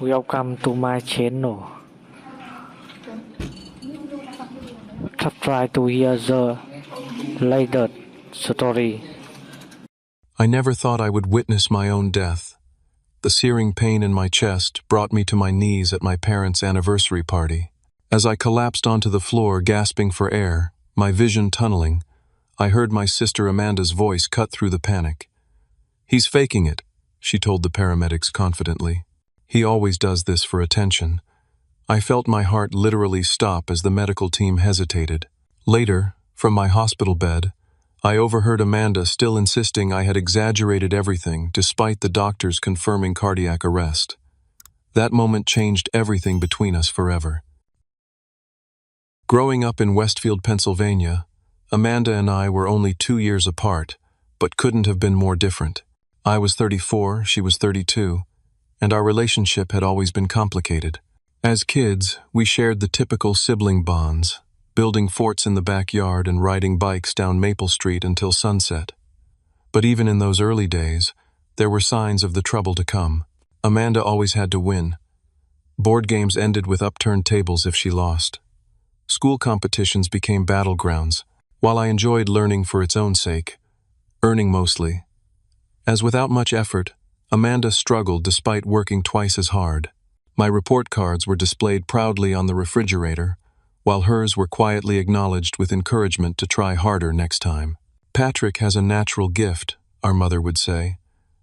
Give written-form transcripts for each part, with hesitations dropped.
Welcome to my channel. Try to hear the latest story. I never thought I would witness my own death. The searing pain in my chest brought me to my knees at my parents' anniversary party. As I collapsed onto the floor, gasping for air, my vision tunneling, I heard my sister Amanda's voice cut through the panic. "He's faking it," she told the paramedics confidently. "He always does this for attention." I felt my heart literally stop as the medical team hesitated. Later, from my hospital bed, I overheard Amanda still insisting I had exaggerated everything despite the doctors confirming cardiac arrest. That moment changed everything between us forever. Growing up in Westfield, Pennsylvania, Amanda and I were only 2 years apart, but couldn't have been more different. I was 34, she was 32, and our relationship had always been complicated. As kids, we shared the typical sibling bonds, building forts in the backyard and riding bikes down Maple Street until sunset. But even in those early days, there were signs of the trouble to come. Amanda always had to win. Board games ended with upturned tables if she lost. School competitions became battlegrounds, while I enjoyed learning for its own sake, earning mostly. As without much effort, Amanda struggled despite working twice as hard. My report cards were displayed proudly on the refrigerator, while hers were quietly acknowledged with encouragement to try harder next time. "Patrick has a natural gift," our mother would say,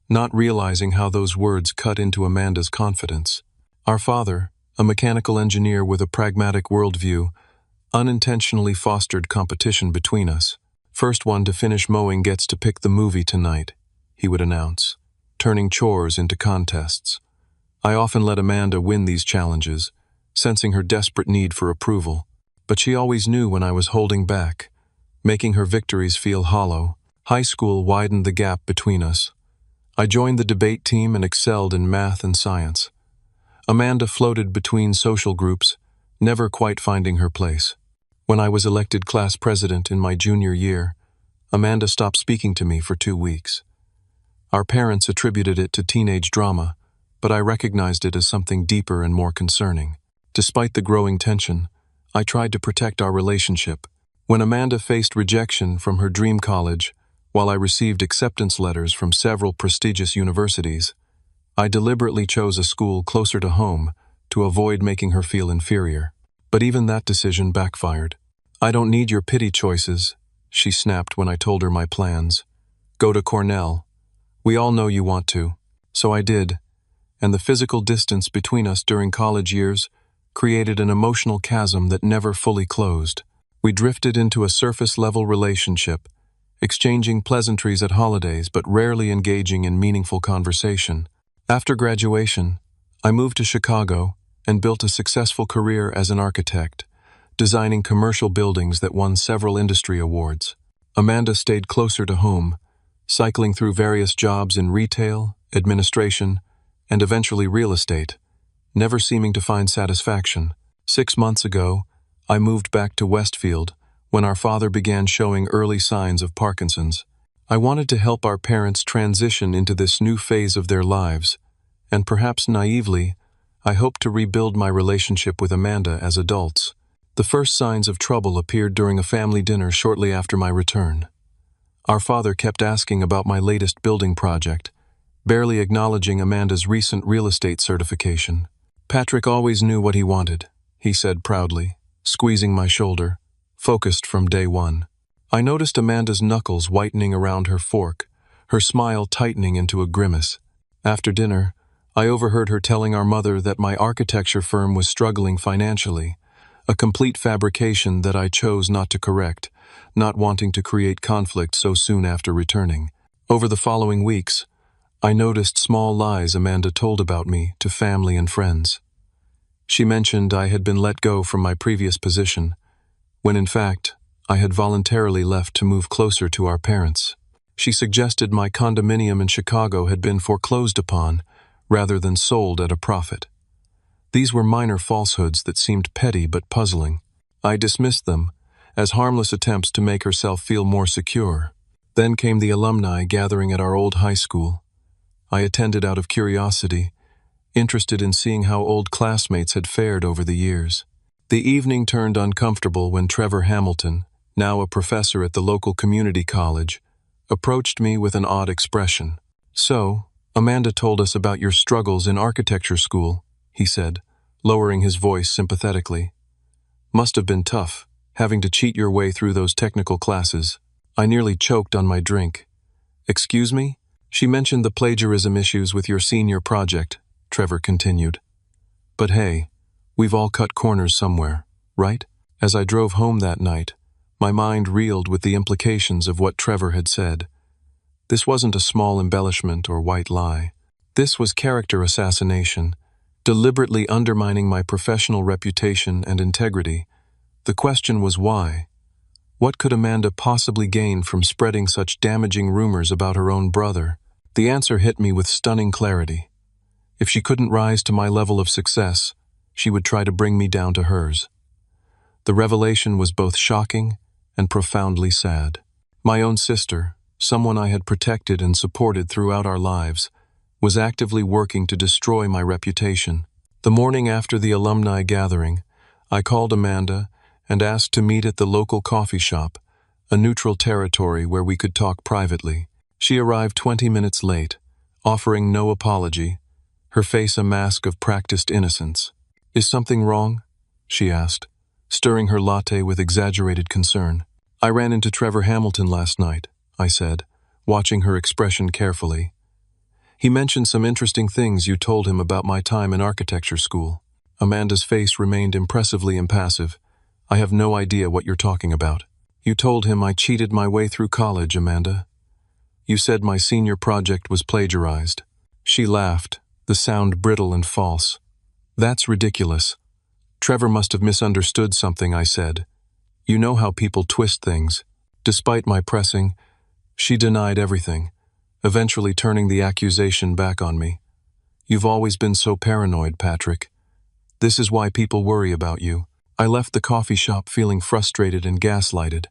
not realizing how those words cut into Amanda's confidence. Our father, a mechanical engineer with a pragmatic worldview, unintentionally fostered competition between us. "First one to finish mowing gets to pick the movie tonight," he would announce, turning chores into contests. I often let Amanda win these challenges, sensing her desperate need for approval. But she always knew when I was holding back, making her victories feel hollow. High school widened the gap between us. I joined the debate team and excelled in math and science. Amanda floated between social groups, never quite finding her place. When I was elected class president in my junior year, Amanda stopped speaking to me for 2 weeks. Our parents attributed it to teenage drama, but I recognized it as something deeper and more concerning. Despite the growing tension, I tried to protect our relationship. When Amanda faced rejection from her dream college, while I received acceptance letters from several prestigious universities, I deliberately chose a school closer to home to avoid making her feel inferior. But even that decision backfired. "I don't need your pity choices," she snapped when I told her my plans. "Go to Cornell. We all know you want to." So I did, and the physical distance between us during college years created an emotional chasm that never fully closed. We drifted into a surface-level relationship, exchanging pleasantries at holidays but rarely engaging in meaningful conversation. After graduation, I moved to Chicago and built a successful career as an architect, designing commercial buildings that won several industry awards. Amanda stayed closer to home, cycling through various jobs in retail, administration, and eventually real estate, never seeming to find satisfaction. 6 months ago, I moved back to Westfield when our father began showing early signs of Parkinson's. I wanted to help our parents transition into this new phase of their lives, and perhaps naively, I hoped to rebuild my relationship with Amanda as adults. The first signs of trouble appeared during a family dinner shortly after my return. Our father kept asking about my latest building project, barely acknowledging Amanda's recent real estate certification. "Patrick always knew what he wanted," he said proudly, squeezing my shoulder, focused from day one. I noticed Amanda's knuckles whitening around her fork, her smile tightening into a grimace. After dinner, I overheard her telling our mother that my architecture firm was struggling financially, a complete fabrication that I chose not to correct, not wanting to create conflict so soon after returning. Over the following weeks, I noticed small lies Amanda told about me to family and friends. She mentioned I had been let go from my previous position, when in fact, I had voluntarily left to move closer to our parents. She suggested my condominium in Chicago had been foreclosed upon, rather than sold at a profit. These were minor falsehoods that seemed petty but puzzling. I dismissed them as harmless attempts to make herself feel more secure. Then came the alumni gathering at our old high school. I attended out of curiosity, interested in seeing how old classmates had fared over the years. The evening turned uncomfortable when Trevor Hamilton, now a professor at the local community college, approached me with an odd expression. "So, Amanda told us about your struggles in architecture school," he said, lowering his voice sympathetically. "Must have been tough, having to cheat your way through those technical classes." I nearly choked on my drink. "Excuse me?" "She mentioned the plagiarism issues with your senior project," Trevor continued. "But hey, we've all cut corners somewhere, right?" As I drove home that night, my mind reeled with the implications of what Trevor had said. This wasn't a small embellishment or white lie. This was character assassination, deliberately undermining my professional reputation and integrity. The question was why? What could Amanda possibly gain from spreading such damaging rumors about her own brother? The answer hit me with stunning clarity. If she couldn't rise to my level of success, she would try to bring me down to hers. The revelation was both shocking and profoundly sad. My own sister, someone I had protected and supported throughout our lives, was actively working to destroy my reputation. The morning after the alumni gathering, I called Amanda and asked to meet at the local coffee shop, a neutral territory where we could talk privately. She arrived 20 minutes late, offering no apology, her face a mask of practiced innocence. "Is something wrong?" she asked, stirring her latte with exaggerated concern. "I ran into Trevor Hamilton last night," I said, watching her expression carefully. "He mentioned some interesting things you told him about my time in architecture school." Amanda's face remained impressively impassive. "I have no idea what you're talking about." "You told him I cheated my way through college, Amanda. You said my senior project was plagiarized." She laughed, the sound brittle and false. "That's ridiculous. Trevor must have misunderstood something I said. You know how people twist things." Despite my pressing, she denied everything, eventually turning the accusation back on me. "You've always been so paranoid, Patrick. This is why people worry about you." I left the coffee shop feeling frustrated and gaslighted,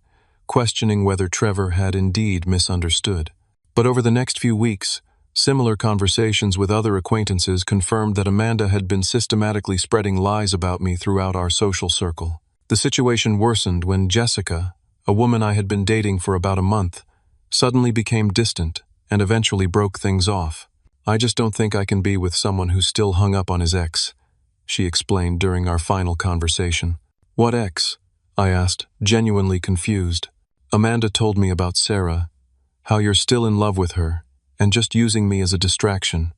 questioning whether Trevor had indeed misunderstood. But over the next few weeks, similar conversations with other acquaintances confirmed that Amanda had been systematically spreading lies about me throughout our social circle. The situation worsened when Jessica, a woman I had been dating for about a month, suddenly became distant and eventually broke things off. "I just don't think I can be with someone who's still hung up on his ex," she explained during our final conversation. "What ex?" I asked, genuinely confused. "Amanda told me about Sarah, how you're still in love with her, and just using me as a distraction.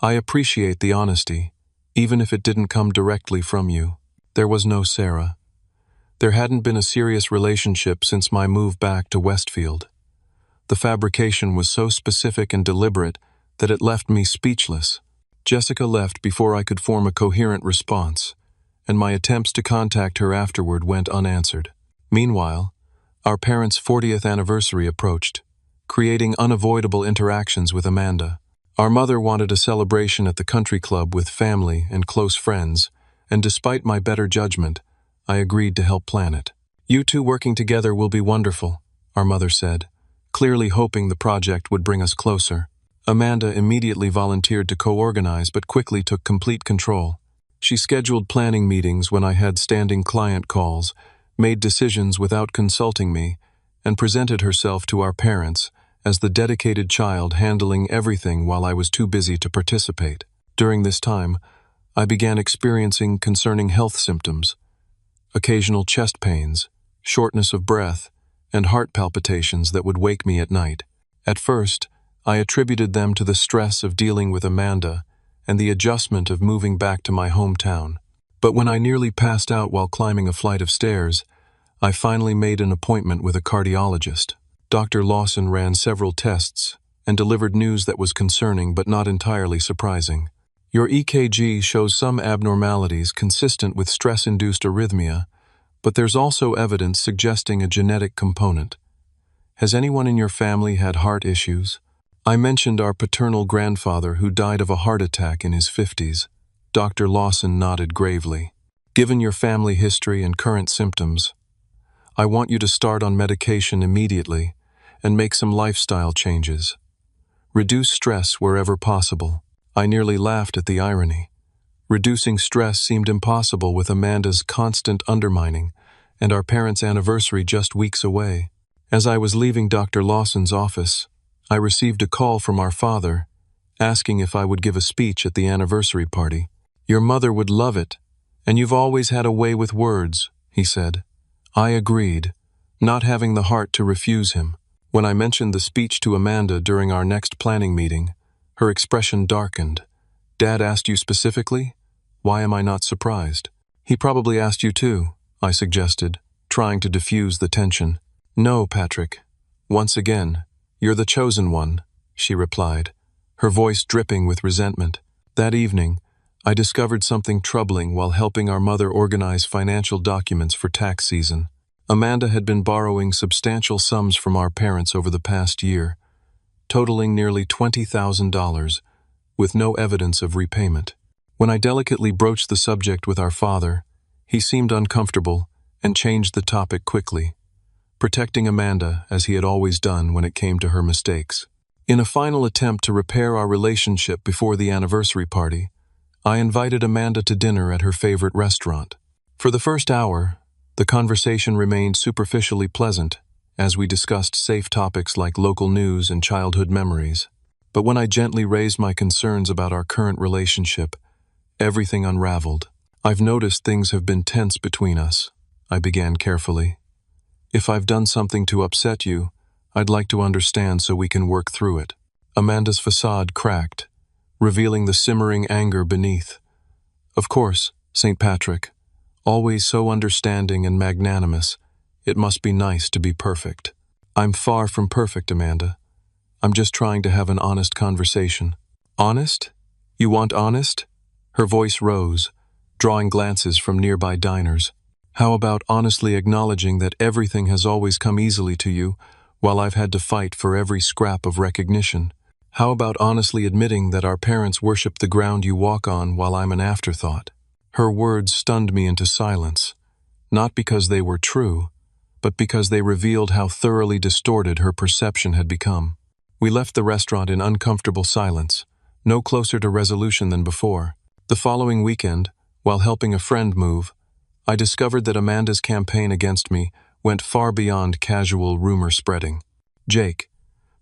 I appreciate the honesty, even if it didn't come directly from you. There was no Sarah. There hadn't been a serious relationship since my move back to Westfield. The fabrication was so specific and deliberate that it left me speechless. Jessica left before I could form a coherent response, and my attempts to contact her afterward went unanswered. Meanwhile, our parents' 40th anniversary approached, creating unavoidable interactions with Amanda. Our mother wanted a celebration at the country club with family and close friends, and despite my better judgment, I agreed to help plan it. "You two working together will be wonderful," our mother said, clearly hoping the project would bring us closer. Amanda immediately volunteered to co-organize but quickly took complete control. She scheduled planning meetings when I had standing client calls, made decisions without consulting me, and presented herself to our parents as the dedicated child handling everything while I was too busy to participate. During this time, I began experiencing concerning health symptoms, occasional chest pains, shortness of breath, and heart palpitations that would wake me at night. At first, I attributed them to the stress of dealing with Amanda and the adjustment of moving back to my hometown. But when I nearly passed out while climbing a flight of stairs, I finally made an appointment with a cardiologist. Dr. Lawson ran several tests and delivered news that was concerning but not entirely surprising. "Your EKG shows some abnormalities consistent with stress-induced arrhythmia, but there's also evidence suggesting a genetic component. Has anyone in your family had heart issues?" I mentioned our paternal grandfather who died of a heart attack in his 50s. Dr. Lawson nodded gravely. "Given your family history and current symptoms, I want you to start on medication immediately and make some lifestyle changes. Reduce stress wherever possible." I nearly laughed at the irony. Reducing stress seemed impossible with Amanda's constant undermining, and our parents' anniversary just weeks away. As I was leaving Dr. Lawson's office, I received a call from our father, asking if I would give a speech at the anniversary party. "Your mother would love it, and you've always had a way with words," he said. I agreed, not having the heart to refuse him. When I mentioned the speech to Amanda during our next planning meeting, her expression darkened. "Dad asked you specifically? Why am I not surprised?" "He probably asked you too," I suggested, trying to diffuse the tension. "No, Patrick. Once again, you're the chosen one," she replied, her voice dripping with resentment. That evening, I discovered something troubling while helping our mother organize financial documents for tax season. Amanda had been borrowing substantial sums from our parents over the past year, totaling nearly $20,000, with no evidence of repayment. When I delicately broached the subject with our father, he seemed uncomfortable and changed the topic quickly, protecting Amanda as he had always done when it came to her mistakes. In a final attempt to repair our relationship before the anniversary party, I invited Amanda to dinner at her favorite restaurant. For the first hour, the conversation remained superficially pleasant as we discussed safe topics like local news and childhood memories. But when I gently raised my concerns about our current relationship, everything unraveled. "I've noticed things have been tense between us," I began carefully. "If I've done something to upset you, I'd like to understand so we can work through it." Amanda's facade cracked, revealing the simmering anger beneath. "Of course, St. Patrick. Always so understanding and magnanimous, it must be nice to be perfect." "I'm far from perfect, Amanda. I'm just trying to have an honest conversation." "Honest? You want honest?" Her voice rose, drawing glances from nearby diners. "How about honestly acknowledging that everything has always come easily to you, while I've had to fight for every scrap of recognition? How about honestly admitting that our parents worship the ground you walk on while I'm an afterthought?" Her words stunned me into silence, not because they were true, but because they revealed how thoroughly distorted her perception had become. We left the restaurant in uncomfortable silence, no closer to resolution than before. The following weekend, while helping a friend move, I discovered that Amanda's campaign against me went far beyond casual rumor spreading. Jake,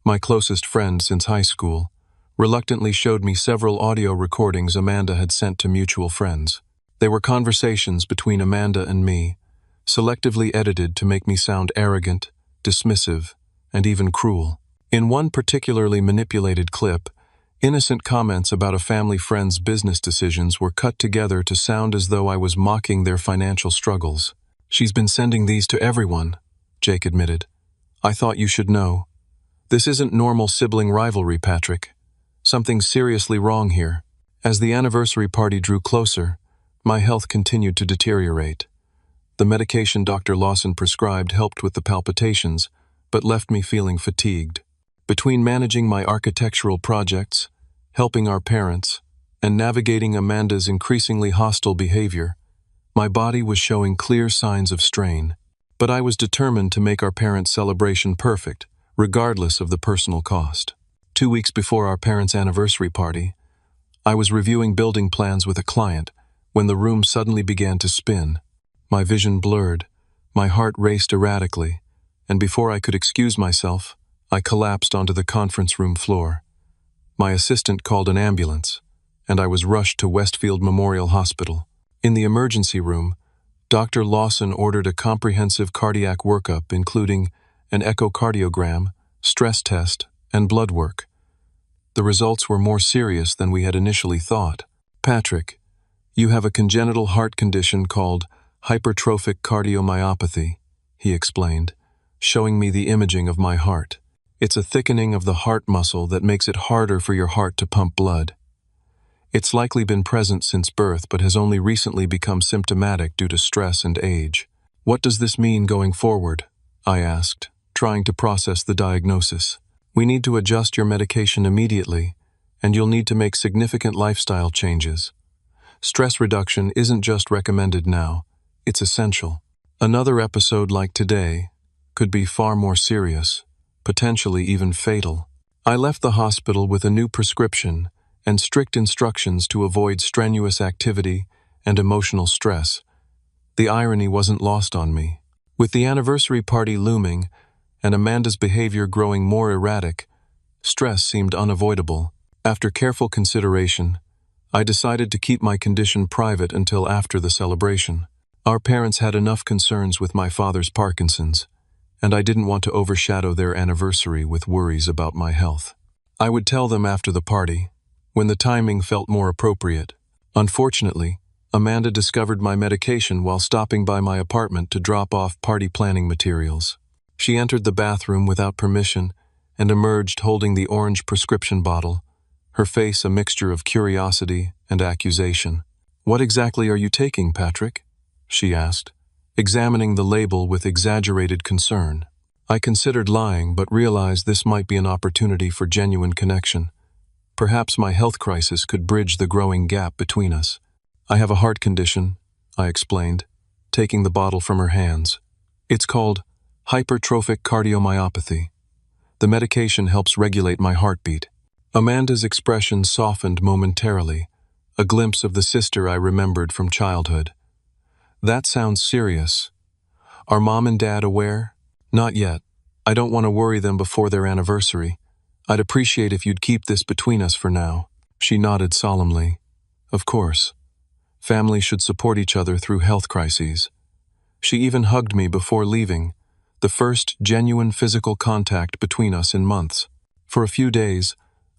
my closest friend since high school, reluctantly showed me several audio recordings Amanda had sent to mutual friends. They were conversations between Amanda and me, selectively edited to make me sound arrogant, dismissive, and even cruel. In one particularly manipulated clip, innocent comments about a family friend's business decisions were cut together to sound as though I was mocking their financial struggles. "She's been sending these to everyone," Jake admitted. "I thought you should know. This isn't normal sibling rivalry, Patrick. Something's seriously wrong here." As the anniversary party drew closer, my health continued to deteriorate. The medication Dr. Lawson prescribed helped with the palpitations, but left me feeling fatigued. Between managing my architectural projects, helping our parents, and navigating Amanda's increasingly hostile behavior, my body was showing clear signs of strain. But I was determined to make our parents' celebration perfect, regardless of the personal cost. 2 weeks before our parents' anniversary party, I was reviewing building plans with a client when the room suddenly began to spin. My vision blurred, my heart raced erratically, and before I could excuse myself, I collapsed onto the conference room floor. My assistant called an ambulance, and I was rushed to Westfield Memorial Hospital. In the emergency room, Dr. Lawson ordered a comprehensive cardiac workup including an echocardiogram, stress test, and blood work. The results were more serious than we had initially thought. "Patrick, you have a congenital heart condition called hypertrophic cardiomyopathy," he explained, showing me the imaging of my heart. "It's a thickening of the heart muscle that makes it harder for your heart to pump blood. It's likely been present since birth but has only recently become symptomatic due to stress and age." "What does this mean going forward?" I asked, trying to process the diagnosis. "We need to adjust your medication immediately, and you'll need to make significant lifestyle changes. Stress reduction isn't just recommended now, it's essential. Another episode like today could be far more serious, potentially even fatal." I left the hospital with a new prescription and strict instructions to avoid strenuous activity and emotional stress. The irony wasn't lost on me. With the anniversary party looming and Amanda's behavior growing more erratic, stress seemed unavoidable. After careful consideration, I decided to keep my condition private until after the celebration. Our parents had enough concerns with my father's Parkinson's, and I didn't want to overshadow their anniversary with worries about my health. I would tell them after the party, when the timing felt more appropriate. Unfortunately, Amanda discovered my medication while stopping by my apartment to drop off party planning materials. She entered the bathroom without permission and emerged holding the orange prescription bottle, her face a mixture of curiosity and accusation. "What exactly are you taking, Patrick?" she asked, examining the label with exaggerated concern. I considered lying but realized this might be an opportunity for genuine connection. Perhaps my health crisis could bridge the growing gap between us. "I have a heart condition," I explained, taking the bottle from her hands. "It's called hypertrophic cardiomyopathy. The medication helps regulate my heartbeat." Amanda's expression softened momentarily, a glimpse of the sister I remembered from childhood. "That sounds serious. Are Mom and Dad aware?" "Not yet. I don't want to worry them before their anniversary. I'd appreciate if you'd keep this between us for now." She nodded solemnly. "Of course. Families should support each other through health crises." She even hugged me before leaving, the first genuine physical contact between us in months. For a few days,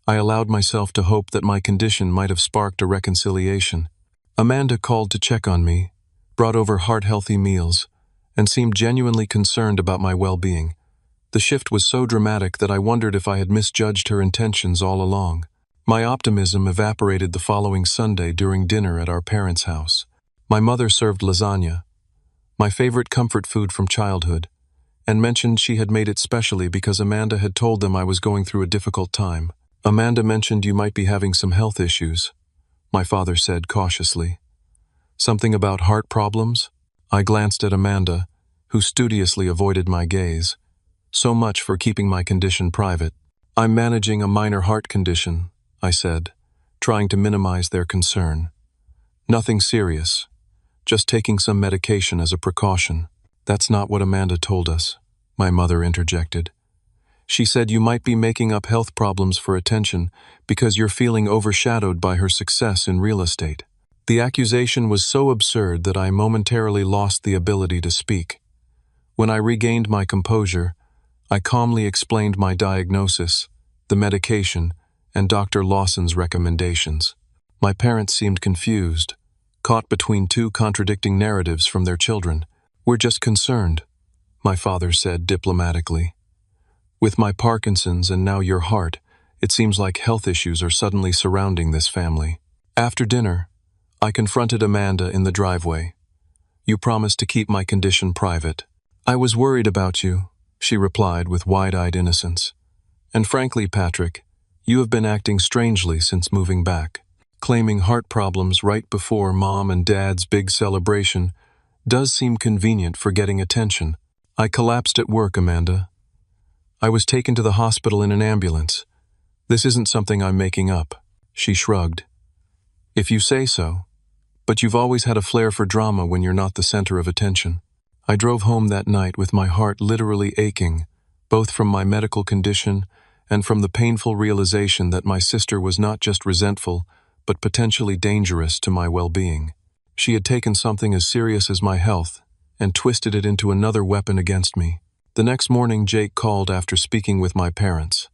I allowed myself to hope that my condition might have sparked a reconciliation. Amanda called to check on me, brought over heart-healthy meals, and seemed genuinely concerned about my well-being. The shift was so dramatic that I wondered if I had misjudged her intentions all along. My optimism evaporated the following Sunday during dinner at our parents' house. My mother served lasagna, my favorite comfort food from childhood, and mentioned she had made it specially because Amanda had told them I was going through a difficult time. "Amanda mentioned you might be having some health issues," my father said cautiously. "Something about heart problems?" I glanced at Amanda, who studiously avoided my gaze. "So much for keeping my condition private." "I'm managing a minor heart condition," I said, trying to minimize their concern. "Nothing serious, just taking some medication as a precaution." "That's not what Amanda told us," my mother interjected. "She said you might be making up health problems for attention because you're feeling overshadowed by her success in real estate." The accusation was so absurd that I momentarily lost the ability to speak. When I regained my composure, I calmly explained my diagnosis, the medication, and Dr. Lawson's recommendations. My parents seemed confused, caught between two contradicting narratives from their children. "We're just concerned," my father said diplomatically. "With my Parkinson's and now your heart, it seems like health issues are suddenly surrounding this family." After dinner, I confronted Amanda in the driveway. "You promised to keep my condition private." "I was worried about you," she replied with wide-eyed innocence. "And frankly, Patrick, you have been acting strangely since moving back. Claiming heart problems right before Mom and Dad's big celebration does seem convenient for getting attention." "I collapsed at work, Amanda. I was taken to the hospital in an ambulance. This isn't something I'm making up." She shrugged. "If you say so, but you've always had a flair for drama when you're not the center of attention." I drove home that night with my heart literally aching, both from my medical condition and from the painful realization that my sister was not just resentful, but potentially dangerous to my well-being. She had taken something as serious as my health and twisted it into another weapon against me. The next morning, Jake called after speaking with my parents.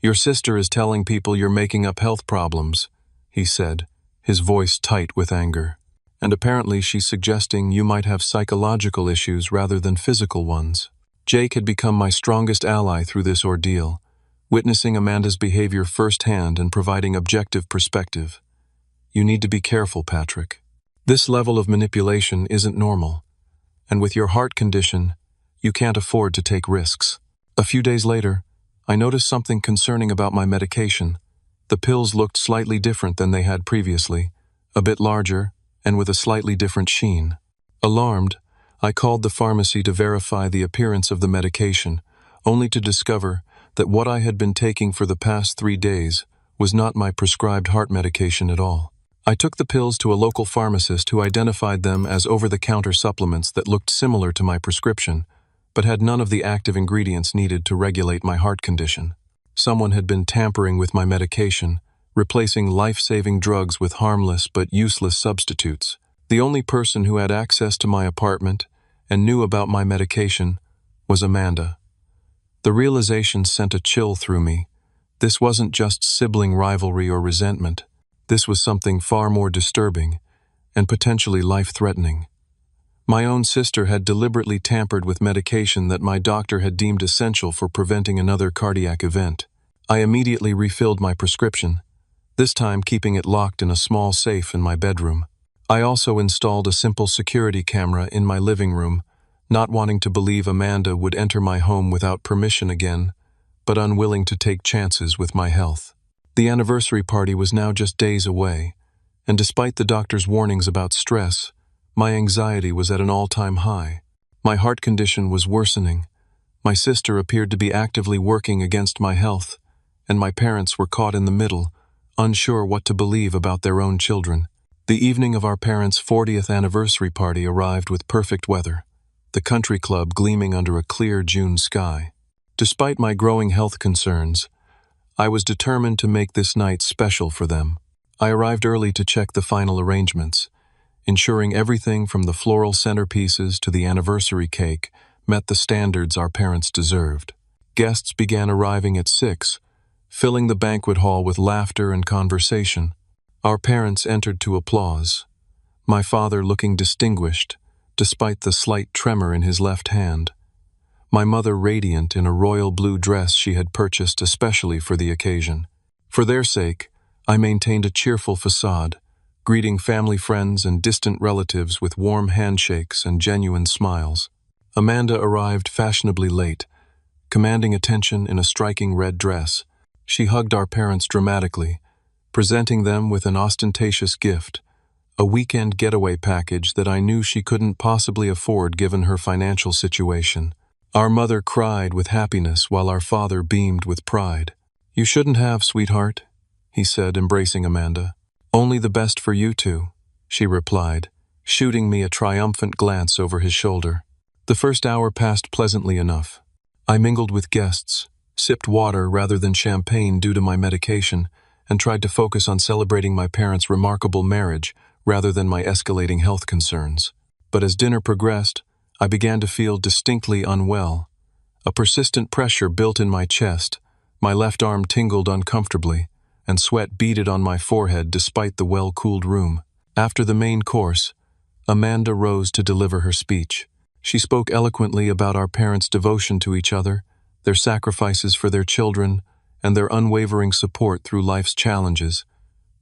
"Your sister is telling people you're making up health problems," he said, his voice tight with anger. "And apparently she's suggesting you might have psychological issues rather than physical ones." Jake had become my strongest ally through this ordeal, witnessing Amanda's behavior firsthand and providing objective perspective. "You need to be careful, Patrick. This level of manipulation isn't normal, and with your heart condition, you can't afford to take risks." A few days later, I noticed something concerning about my medication. The pills looked slightly different than they had previously, a bit larger, and with a slightly different sheen. Alarmed, I called the pharmacy to verify the appearance of the medication, only to discover that what I had been taking for the past 3 days was not my prescribed heart medication at all. I took the pills to a local pharmacist who identified them as over-the-counter supplements that looked similar to my prescription, but had none of the active ingredients needed to regulate my heart condition. Someone had been tampering with my medication, replacing life-saving drugs with harmless but useless substitutes. The only person who had access to my apartment and knew about my medication was Amanda. The realization sent a chill through me. This wasn't just sibling rivalry or resentment. This was something far more disturbing and potentially life-threatening. My own sister had deliberately tampered with medication that my doctor had deemed essential for preventing another cardiac event. I immediately refilled my prescription, this time keeping it locked in a small safe in my bedroom. I also installed a simple security camera in my living room, not wanting to believe Amanda would enter my home without permission again, but unwilling to take chances with my health. The anniversary party was now just days away, and despite the doctor's warnings about stress, my anxiety was at an all-time high. My heart condition was worsening. My sister appeared to be actively working against my health, and my parents were caught in the middle, unsure what to believe about their own children. The evening of our parents' 40th anniversary party arrived with perfect weather, the country club gleaming under a clear June sky. Despite my growing health concerns, I was determined to make this night special for them. I arrived early to check the final arrangements, ensuring everything from the floral centerpieces to the anniversary cake met the standards our parents deserved. Guests began arriving at 6, filling the banquet hall with laughter and conversation. Our parents entered to applause, my father looking distinguished, despite the slight tremor in his left hand. My mother radiant in a royal blue dress she had purchased especially for the occasion. For their sake, I maintained a cheerful facade, greeting family friends and distant relatives with warm handshakes and genuine smiles. Amanda arrived fashionably late, commanding attention in a striking red dress. She hugged our parents dramatically, presenting them with an ostentatious gift, a weekend getaway package that I knew she couldn't possibly afford given her financial situation. Our mother cried with happiness while our father beamed with pride. "You shouldn't have, sweetheart," he said, embracing Amanda. "Only the best for you two," she replied, shooting me a triumphant glance over his shoulder. The first hour passed pleasantly enough. I mingled with guests, sipped water rather than champagne due to my medication, and tried to focus on celebrating my parents' remarkable marriage rather than my escalating health concerns. But as dinner progressed, I began to feel distinctly unwell. A persistent pressure built in my chest, my left arm tingled uncomfortably, and sweat beaded on my forehead despite the well-cooled room. After the main course, Amanda rose to deliver her speech. She spoke eloquently about our parents' devotion to each other, their sacrifices for their children, and their unwavering support through life's challenges.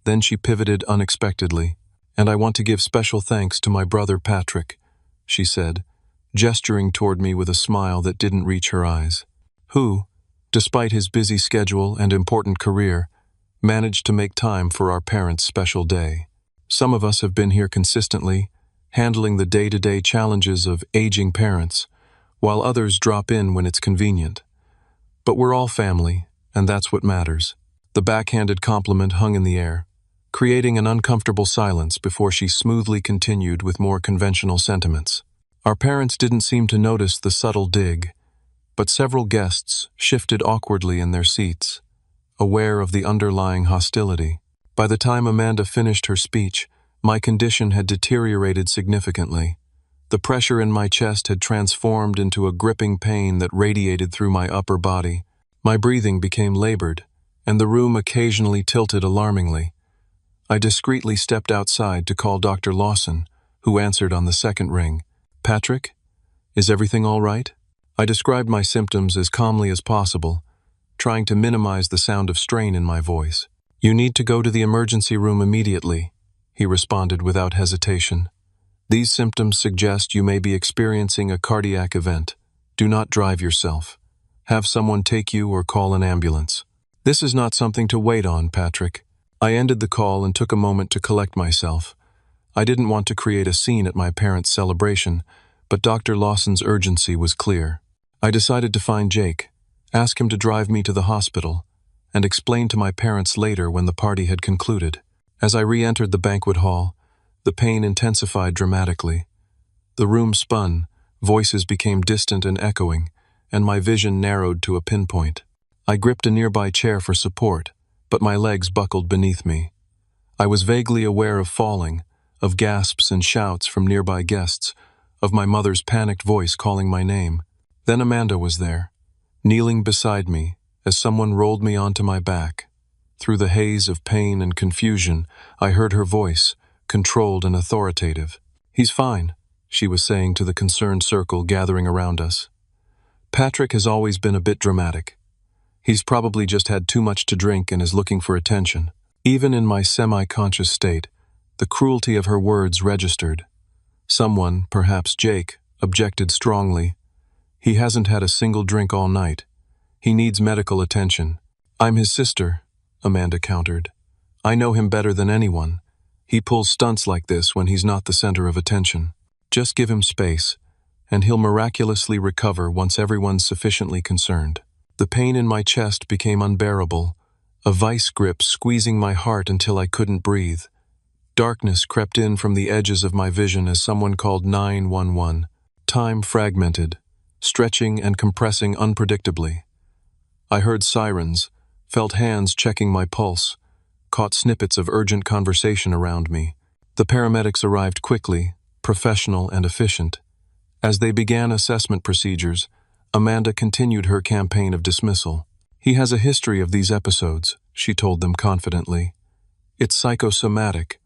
Then she pivoted unexpectedly. "And I want to give special thanks to my brother Patrick," she said, gesturing toward me with a smile that didn't reach her eyes, who, despite his busy schedule and important career, managed to make time for our parents' special day. Some of us have been here consistently, handling the day-to-day challenges of aging parents, while others drop in when it's convenient. But we're all family, and that's what matters. The backhanded compliment hung in the air, creating an uncomfortable silence before she smoothly continued with more conventional sentiments. Our parents didn't seem to notice the subtle dig, but several guests shifted awkwardly in their seats, aware of the underlying hostility. By the time Amanda finished her speech, my condition had deteriorated significantly. The pressure in my chest had transformed into a gripping pain that radiated through my upper body. My breathing became labored, and the room occasionally tilted alarmingly. I discreetly stepped outside to call Dr. Lawson, who answered on the second ring. "Patrick, is everything all right?" I described my symptoms as calmly as possible, trying to minimize the sound of strain in my voice. "You need to go to the emergency room immediately," he responded without hesitation. "These symptoms suggest you may be experiencing a cardiac event. Do not drive yourself. Have someone take you or call an ambulance." "This is not something to wait on, Patrick." I ended the call and took a moment to collect myself. I didn't want to create a scene at my parents' celebration, but Dr. Lawson's urgency was clear. I decided to find Jake, ask him to drive me to the hospital, and explained to my parents later when the party had concluded. As I re-entered the banquet hall, the pain intensified dramatically. The room spun, voices became distant and echoing, and my vision narrowed to a pinpoint. I gripped a nearby chair for support, but my legs buckled beneath me. I was vaguely aware of falling, of gasps and shouts from nearby guests, of my mother's panicked voice calling my name. Then Amanda was there, kneeling beside me as someone rolled me onto my back. Through the haze of pain and confusion, I heard her voice, controlled and authoritative. "He's fine," she was saying to the concerned circle gathering around us. "Patrick has always been a bit dramatic. He's probably just had too much to drink and is looking for attention." Even in my semi-conscious state, the cruelty of her words registered. Someone, perhaps Jake, objected strongly. "He hasn't had a single drink all night. He needs medical attention." "I'm his sister," Amanda countered. "I know him better than anyone. He pulls stunts like this when he's not the center of attention. Just give him space, and he'll miraculously recover once everyone's sufficiently concerned." The pain in my chest became unbearable, a vice grip squeezing my heart until I couldn't breathe. Darkness crept in from the edges of my vision as someone called 911. Time fragmented, stretching and compressing unpredictably. I heard sirens, felt hands checking my pulse, caught snippets of urgent conversation around me. The paramedics arrived quickly, professional and efficient. As they began assessment procedures, Amanda continued her campaign of dismissal. "He has a history of these episodes," she told them confidently. "It's psychosomatic.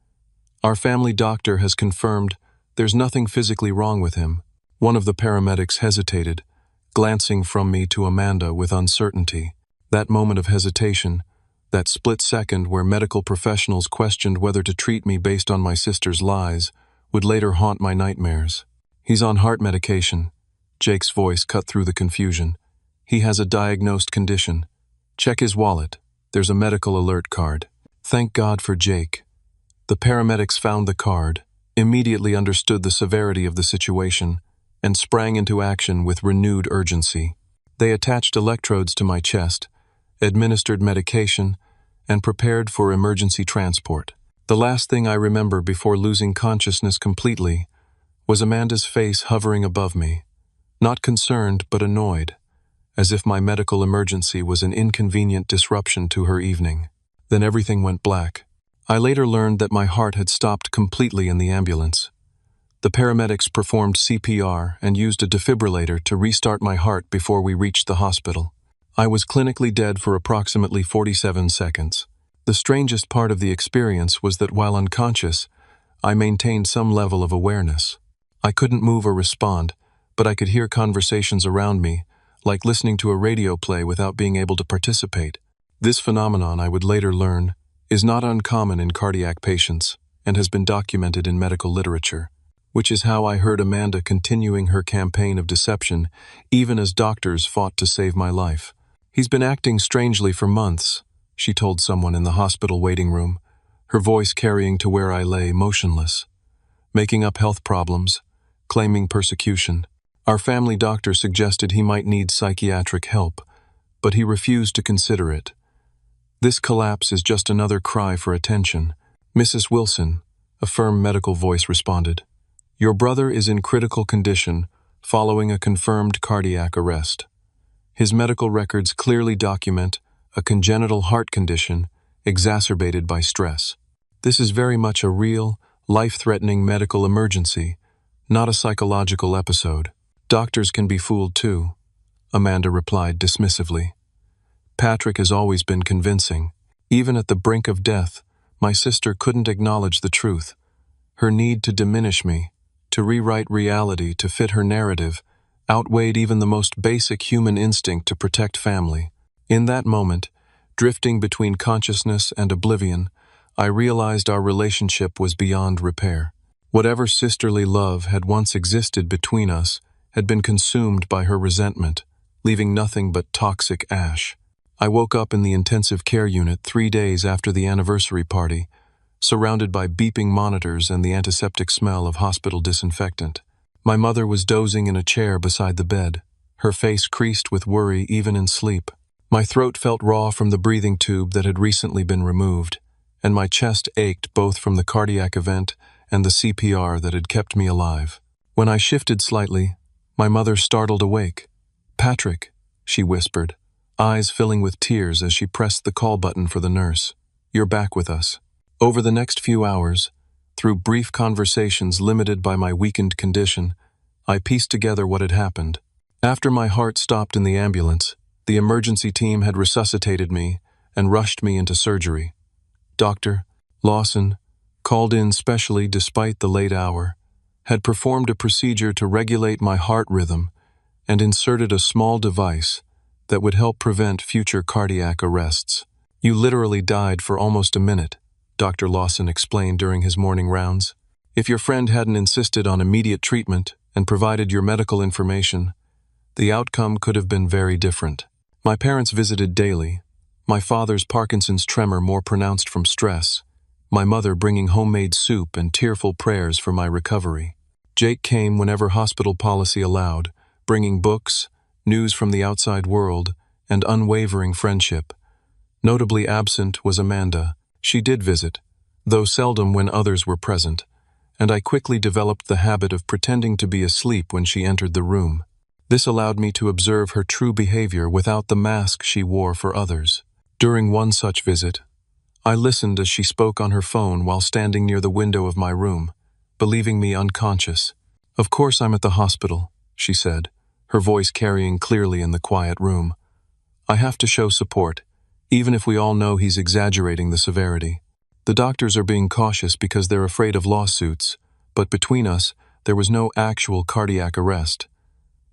Our family doctor has confirmed there's nothing physically wrong with him." One of the paramedics hesitated, glancing from me to Amanda with uncertainty. That moment of hesitation, that split second where medical professionals questioned whether to treat me based on my sister's lies, would later haunt my nightmares. "He's on heart medication." Jake's voice cut through the confusion. "He has a diagnosed condition. Check his wallet. There's a medical alert card." Thank God for Jake. The paramedics found the card, immediately understood the severity of the situation, and sprang into action with renewed urgency. They attached electrodes to my chest, administered medication, and prepared for emergency transport. The last thing I remember before losing consciousness completely was Amanda's face hovering above me, not concerned but annoyed, as if my medical emergency was an inconvenient disruption to her evening. Then everything went black. I later learned that my heart had stopped completely in the ambulance. The paramedics performed CPR and used a defibrillator to restart my heart before we reached the hospital. I was clinically dead for approximately 47 seconds. The strangest part of the experience was that while unconscious, I maintained some level of awareness. I couldn't move or respond, but I could hear conversations around me, like listening to a radio play without being able to participate. This phenomenon, I would later learn, is not uncommon in cardiac patients and has been documented in medical literature, which is how I heard Amanda continuing her campaign of deception even as doctors fought to save my life. "He's been acting strangely for months," she told someone in the hospital waiting room, her voice carrying to where I lay motionless. "Making up health problems, claiming persecution. Our family doctor suggested he might need psychiatric help, but he refused to consider it. This collapse is just another cry for attention." "Mrs. Wilson," a firm medical voice responded, "your brother is in critical condition following a confirmed cardiac arrest. His medical records clearly document a congenital heart condition exacerbated by stress. This is very much a real, life-threatening medical emergency, not a psychological episode. Doctors can be fooled too," Amanda replied dismissively. "Patrick has always been convincing. Even at the brink of death, my sister couldn't acknowledge the truth. Her need to diminish me, to rewrite reality to fit her narrative, outweighed even the most basic human instinct to protect family. In that moment, drifting between consciousness and oblivion, I realized our relationship was beyond repair. Whatever sisterly love had once existed between us had been consumed by her resentment, leaving nothing but toxic ash. I woke up in the intensive care unit 3 days after the anniversary party, surrounded by beeping monitors and the antiseptic smell of hospital disinfectant. My mother was dozing in a chair beside the bed, her face creased with worry even in sleep. My throat felt raw from the breathing tube that had recently been removed, and my chest ached both from the cardiac event and the CPR that had kept me alive. When I shifted slightly, my mother startled awake. "Patrick," she whispered, eyes filling with tears as she pressed the call button for the nurse. "You're back with us." Over the next few hours, through brief conversations limited by my weakened condition, I pieced together what had happened. After my heart stopped in the ambulance, the emergency team had resuscitated me and rushed me into surgery. Dr. Lawson, called in specially despite the late hour, had performed a procedure to regulate my heart rhythm and inserted a small device that would help prevent future cardiac arrests. "You literally died for almost a minute," Dr. Lawson explained during his morning rounds. "If your friend hadn't insisted on immediate treatment and provided your medical information, the outcome could have been very different." My parents visited daily, my father's Parkinson's tremor more pronounced from stress, my mother bringing homemade soup and tearful prayers for my recovery. Jake came whenever hospital policy allowed, bringing books, news from the outside world, and unwavering friendship. Notably absent was Amanda. She did visit, though seldom when others were present, and I quickly developed the habit of pretending to be asleep when she entered the room. This allowed me to observe her true behavior without the mask she wore for others. During one such visit, I listened as she spoke on her phone while standing near the window of my room, believing me unconscious. "Of course I'm at the hospital," she said, her voice carrying clearly in the quiet room. "I have to show support, even if we all know he's exaggerating the severity. The doctors are being cautious because they're afraid of lawsuits, but between us, there was no actual cardiac arrest.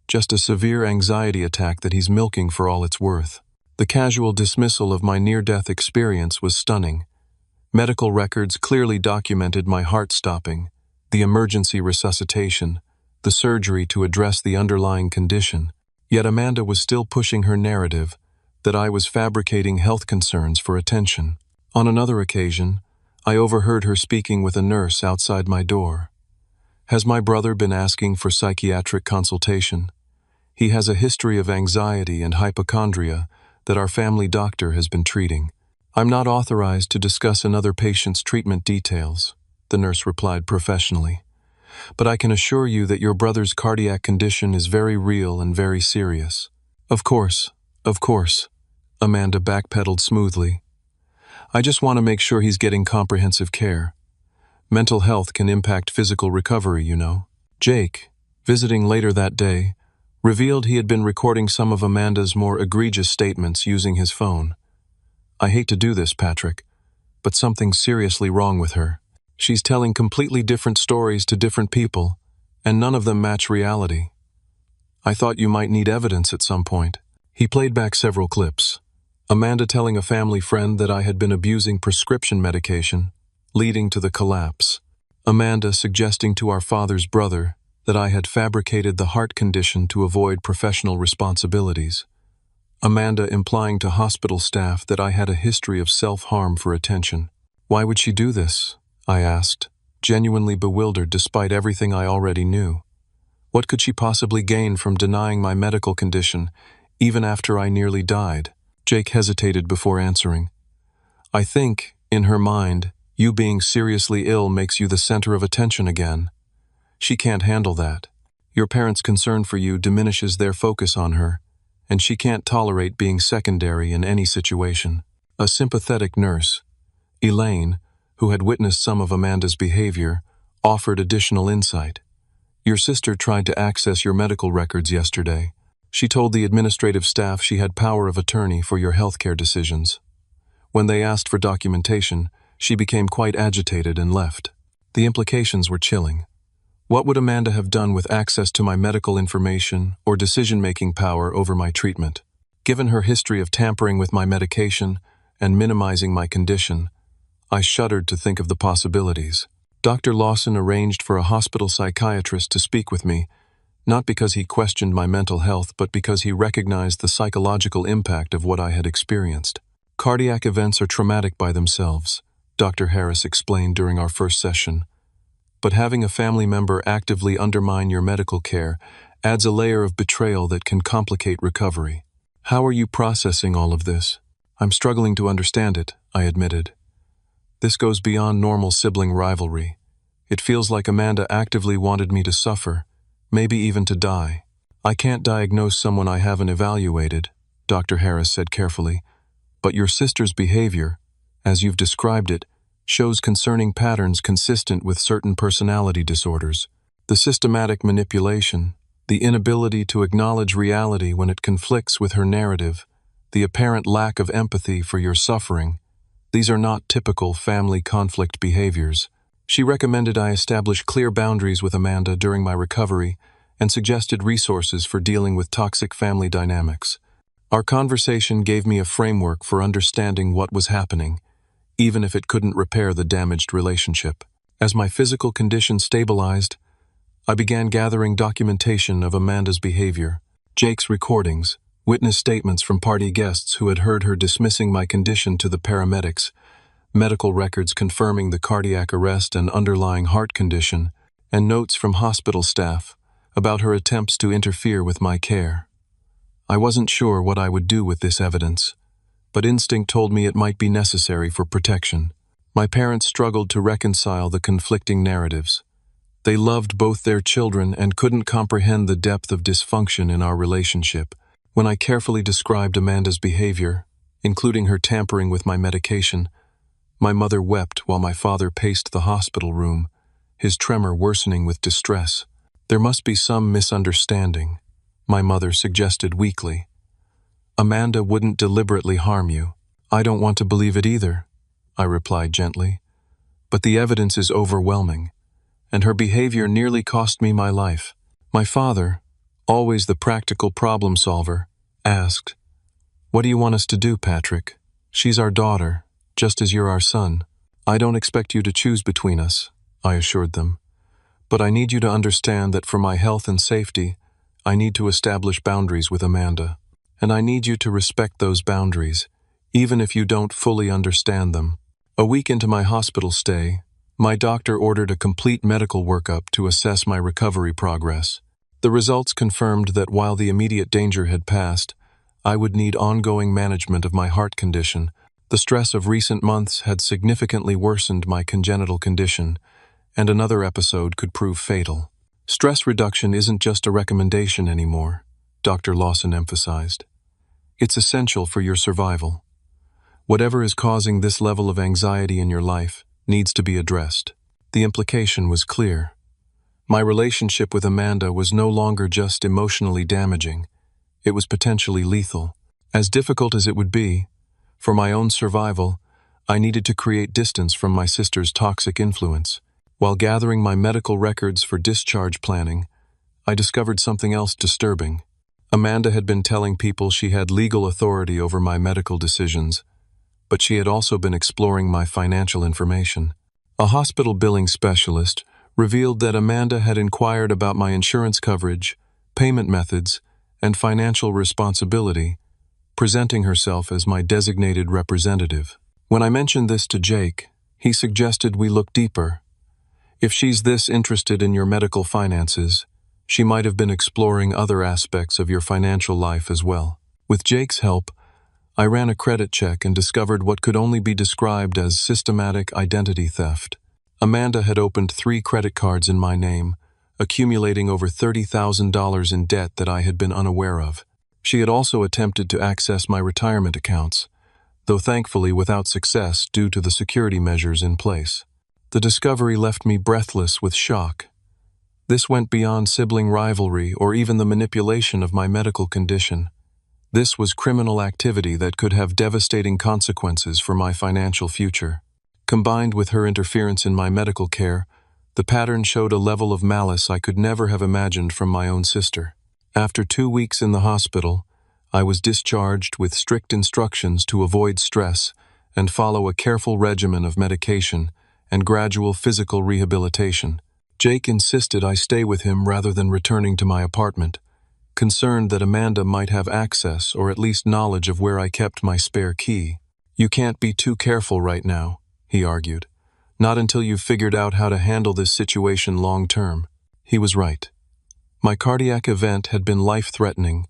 Just a severe anxiety attack that he's milking for all it's worth." The casual dismissal of my near-death experience was stunning. Medical records clearly documented my heart stopping, the emergency resuscitation, the surgery to address the underlying condition. Yet Amanda was still pushing her narrative that I was fabricating health concerns for attention. On another occasion, I overheard her speaking with a nurse outside my door. "Has my brother been asking for psychiatric consultation? He has a history of anxiety and hypochondria that our family doctor has been treating." "I'm not authorized to discuss another patient's treatment details," the nurse replied professionally. "But I can assure you that your brother's cardiac condition is very real and very serious." Of course," Amanda backpedaled smoothly. "I just want to make sure he's getting comprehensive care. Mental health can impact physical recovery, you know." Jake, visiting later that day, revealed he had been recording some of Amanda's more egregious statements using his phone. "I hate to do this, Patrick, but something's seriously wrong with her. She's telling completely different stories to different people, and none of them match reality. I thought you might need evidence at some point." He played back several clips. Amanda telling a family friend that I had been abusing prescription medication, leading to the collapse. Amanda suggesting to our father's brother that I had fabricated the heart condition to avoid professional responsibilities. Amanda implying to hospital staff that I had a history of self-harm for attention. "Why would she do this?" I asked, genuinely bewildered despite everything I already knew. What could she possibly gain from denying my medical condition, even after I nearly died? Jake hesitated before answering. "I think, in her mind, you being seriously ill makes you the center of attention again. She can't handle that. Your parents' concern for you diminishes their focus on her, and she can't tolerate being secondary in any situation." A sympathetic nurse, Elaine, who had witnessed some of Amanda's behavior, offered additional insight. "Your sister tried to access your medical records yesterday. She told the administrative staff she had power of attorney for your healthcare decisions. When they asked for documentation, she became quite agitated and left." The implications were chilling. What would Amanda have done with access to my medical information or decision-making power over my treatment? Given her history of tampering with my medication and minimizing my condition, I shuddered to think of the possibilities. Dr. Lawson arranged for a hospital psychiatrist to speak with me, not because he questioned my mental health, but because he recognized the psychological impact of what I had experienced. "Cardiac events are traumatic by themselves," Dr. Harris explained during our first session. "But having a family member actively undermine your medical care adds a layer of betrayal that can complicate recovery. How are you processing all of this? I'm struggling to understand it, I admitted. This goes beyond normal sibling rivalry. It feels like Amanda actively wanted me to suffer, maybe even to die. I can't diagnose someone I haven't evaluated, Dr. Harris said carefully, but your sister's behavior, as you've described it, shows concerning patterns consistent with certain personality disorders. The systematic manipulation, the inability to acknowledge reality when it conflicts with her narrative, the apparent lack of empathy for your suffering, these are not typical family conflict behaviors. She recommended I establish clear boundaries with Amanda during my recovery and suggested resources for dealing with toxic family dynamics. Our conversation gave me a framework for understanding what was happening, even if it couldn't repair the damaged relationship. As my physical condition stabilized, I began gathering documentation of Amanda's behavior, Jake's recordings, witness statements from party guests who had heard her dismissing my condition to the paramedics, medical records confirming the cardiac arrest and underlying heart condition, and notes from hospital staff about her attempts to interfere with my care. I wasn't sure what I would do with this evidence, but instinct told me it might be necessary for protection. My parents struggled to reconcile the conflicting narratives. They loved both their children and couldn't comprehend the depth of dysfunction in our relationship. When I carefully described Amanda's behavior, including her tampering with my medication, my mother wept while my father paced the hospital room, his tremor worsening with distress. There must be some misunderstanding, my mother suggested weakly. Amanda wouldn't deliberately harm you. I don't want to believe it either, I replied gently. But the evidence is overwhelming, and her behavior nearly cost me my life. My father, always the practical problem solver, asked, "What do you want us to do, Patrick? She's our daughter, just as you're our son. I don't expect you to choose between us," I assured them. "But I need you to understand that for my health and safety, I need to establish boundaries with Amanda. And I need you to respect those boundaries, even if you don't fully understand them." A week into my hospital stay, my doctor ordered a complete medical workup to assess my recovery progress. The results confirmed that while the immediate danger had passed, I would need ongoing management of my heart condition. The stress of recent months had significantly worsened my congenital condition, and another episode could prove fatal. Stress reduction isn't just a recommendation anymore, Dr. Lawson emphasized. It's essential for your survival. Whatever is causing this level of anxiety in your life needs to be addressed. The implication was clear. My relationship with Amanda was no longer just emotionally damaging. It was potentially lethal. As difficult as it would be, for my own survival, I needed to create distance from my sister's toxic influence. While gathering my medical records for discharge planning, I discovered something else disturbing. Amanda had been telling people she had legal authority over my medical decisions, but she had also been exploring my financial information. A hospital billing specialist revealed that Amanda had inquired about my insurance coverage, payment methods, and financial responsibility, presenting herself as my designated representative. When I mentioned this to Jake, he suggested we look deeper. If she's this interested in your medical finances, she might have been exploring other aspects of your financial life as well. With Jake's help, I ran a credit check and discovered what could only be described as systematic identity theft. Amanda had opened 3 credit cards in my name, accumulating over $30,000 in debt that I had been unaware of. She had also attempted to access my retirement accounts, though thankfully without success due to the security measures in place. The discovery left me breathless with shock. This went beyond sibling rivalry or even the manipulation of my medical condition. This was criminal activity that could have devastating consequences for my financial future. Combined with her interference in my medical care, the pattern showed a level of malice I could never have imagined from my own sister. After 2 weeks in the hospital, I was discharged with strict instructions to avoid stress and follow a careful regimen of medication and gradual physical rehabilitation. Jake insisted I stay with him rather than returning to my apartment, concerned that Amanda might have access or at least knowledge of where I kept my spare key. "You can't be too careful right now," he argued. "Not until you've figured out how to handle this situation long term." He was right. My cardiac event had been life-threatening,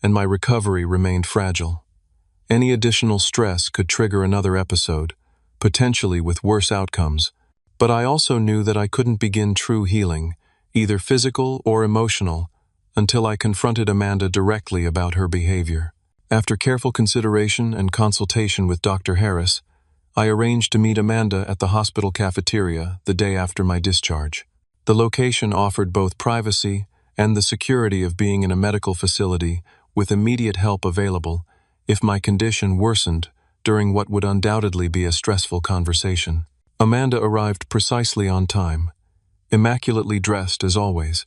and my recovery remained fragile. Any additional stress could trigger another episode, potentially with worse outcomes, but I also knew that I couldn't begin true healing, either physical or emotional, until I confronted Amanda directly about her behavior. After careful consideration and consultation with Dr. Harris, I arranged to meet Amanda at the hospital cafeteria the day after my discharge. The location offered both privacy and the security of being in a medical facility with immediate help available if my condition worsened during what would undoubtedly be a stressful conversation. Amanda arrived precisely on time, immaculately dressed as always,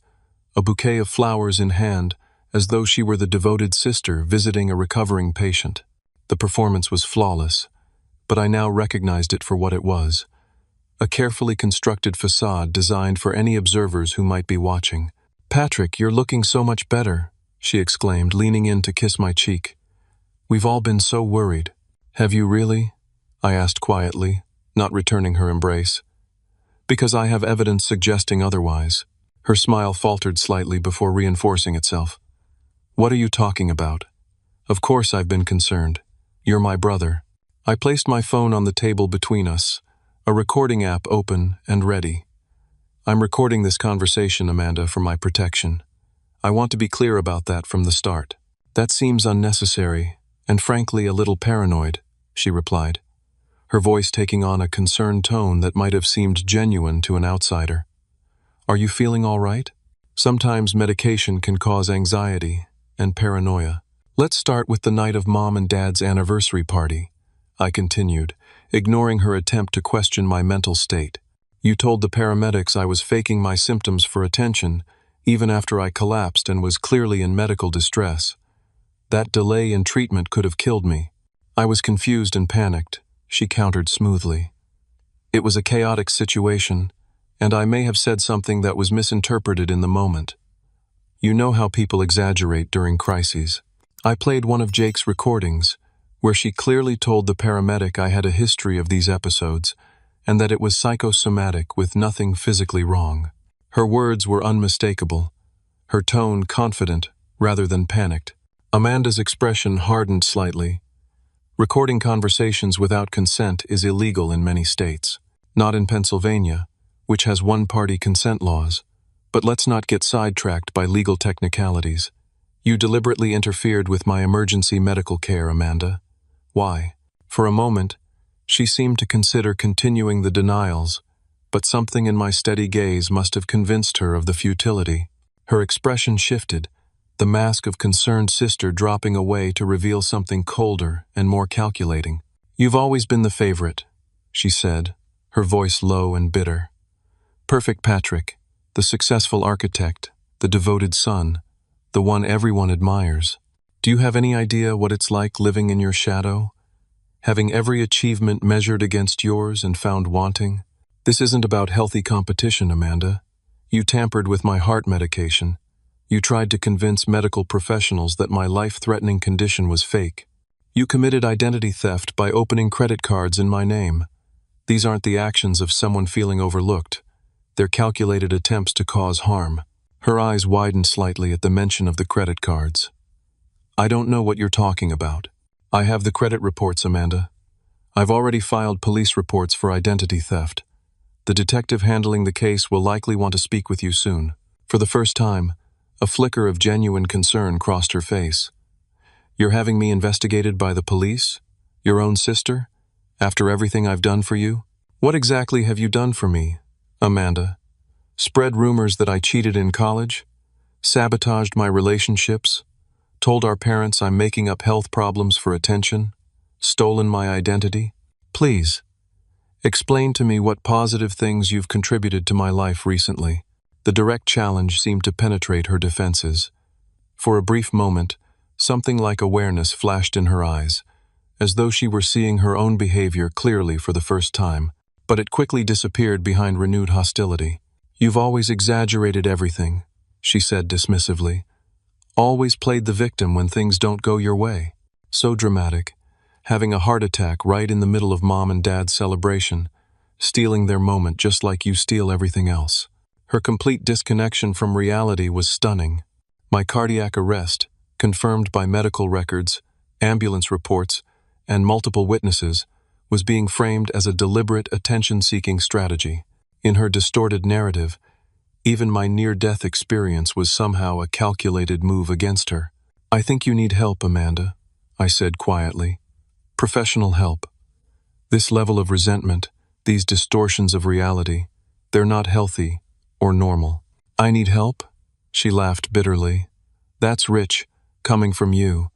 a bouquet of flowers in hand as though she were the devoted sister visiting a recovering patient. The performance was flawless, but I now recognized it for what it was, a carefully constructed facade designed for any observers who might be watching. "Patrick, you're looking so much better," she exclaimed, leaning in to kiss my cheek. "We've all been so worried." "Have you really?" I asked quietly, not returning her embrace. "Because I have evidence suggesting otherwise." Her smile faltered slightly before reinforcing itself. "What are you talking about?" "Of course I've been concerned. You're my brother." I placed my phone on the table between us, a recording app open and ready. "I'm recording this conversation, Amanda, for my protection. I want to be clear about that from the start." "That seems unnecessary, and frankly a little paranoid," she replied, her voice taking on a concerned tone that might have seemed genuine to an outsider. "Are you feeling all right? Sometimes medication can cause anxiety and paranoia." "Let's start with the night of Mom and Dad's anniversary party," I continued, ignoring her attempt to question my mental state. "You told the paramedics I was faking my symptoms for attention, even after I collapsed and was clearly in medical distress. That delay in treatment could have killed me." "I was confused and panicked," she countered smoothly. "It was a chaotic situation, and I may have said something that was misinterpreted in the moment. You know how people exaggerate during crises." I played one of Jake's recordings, where she clearly told the paramedic I had a history of these episodes, and that it was psychosomatic with nothing physically wrong. Her words were unmistakable, her tone confident rather than panicked. Amanda's expression hardened slightly. "Recording conversations without consent is illegal in many states. Not in Pennsylvania, which has one-party consent laws. But let's not get sidetracked by legal technicalities. You deliberately interfered with my emergency medical care, Amanda. Why?" For a moment, she seemed to consider continuing the denials, but something in my steady gaze must have convinced her of the futility. Her expression shifted, the mask of concerned sister dropping away to reveal something colder and more calculating. "You've always been the favorite," she said, her voice low and bitter. "Perfect Patrick, the successful architect, the devoted son, the one everyone admires. Do you have any idea what it's like living in your shadow? Having every achievement measured against yours and found wanting? This isn't about healthy competition, Amanda. You tampered with my heart medication. You tried to convince medical professionals that my life-threatening condition was fake. You committed identity theft by opening credit cards in my name. These aren't the actions of someone feeling overlooked. They're calculated attempts to cause harm." Her eyes widened slightly at the mention of the credit cards. "I don't know what you're talking about. I have the credit reports, Amanda. I've already filed police reports for identity theft. The detective handling the case will likely want to speak with you soon." For the first time, a flicker of genuine concern crossed her face. "You're having me investigated by the police? Your own sister? After everything I've done for you? What exactly have you done for me, Amanda? Spread rumors that I cheated in college? Sabotaged my relationships? Told our parents I'm making up health problems for attention? Stolen my identity? Please, explain to me what positive things you've contributed to my life recently." The direct challenge seemed to penetrate her defenses. For a brief moment, something like awareness flashed in her eyes, as though she were seeing her own behavior clearly for the first time, but it quickly disappeared behind renewed hostility. "You've always exaggerated everything," she said dismissively. "Always played the victim when things don't go your way. So dramatic, having a heart attack right in the middle of Mom and Dad's celebration, stealing their moment just like you steal everything else." Her complete disconnection from reality was stunning. My cardiac arrest, confirmed by medical records, ambulance reports, and multiple witnesses, was being framed as a deliberate attention-seeking strategy. In her distorted narrative, even my near-death experience was somehow a calculated move against her. "I think you need help, Amanda," I said quietly. "Professional help. This level of resentment, these distortions of reality, they're not healthy or normal." "I need help?" She laughed bitterly. "That's rich, coming from you.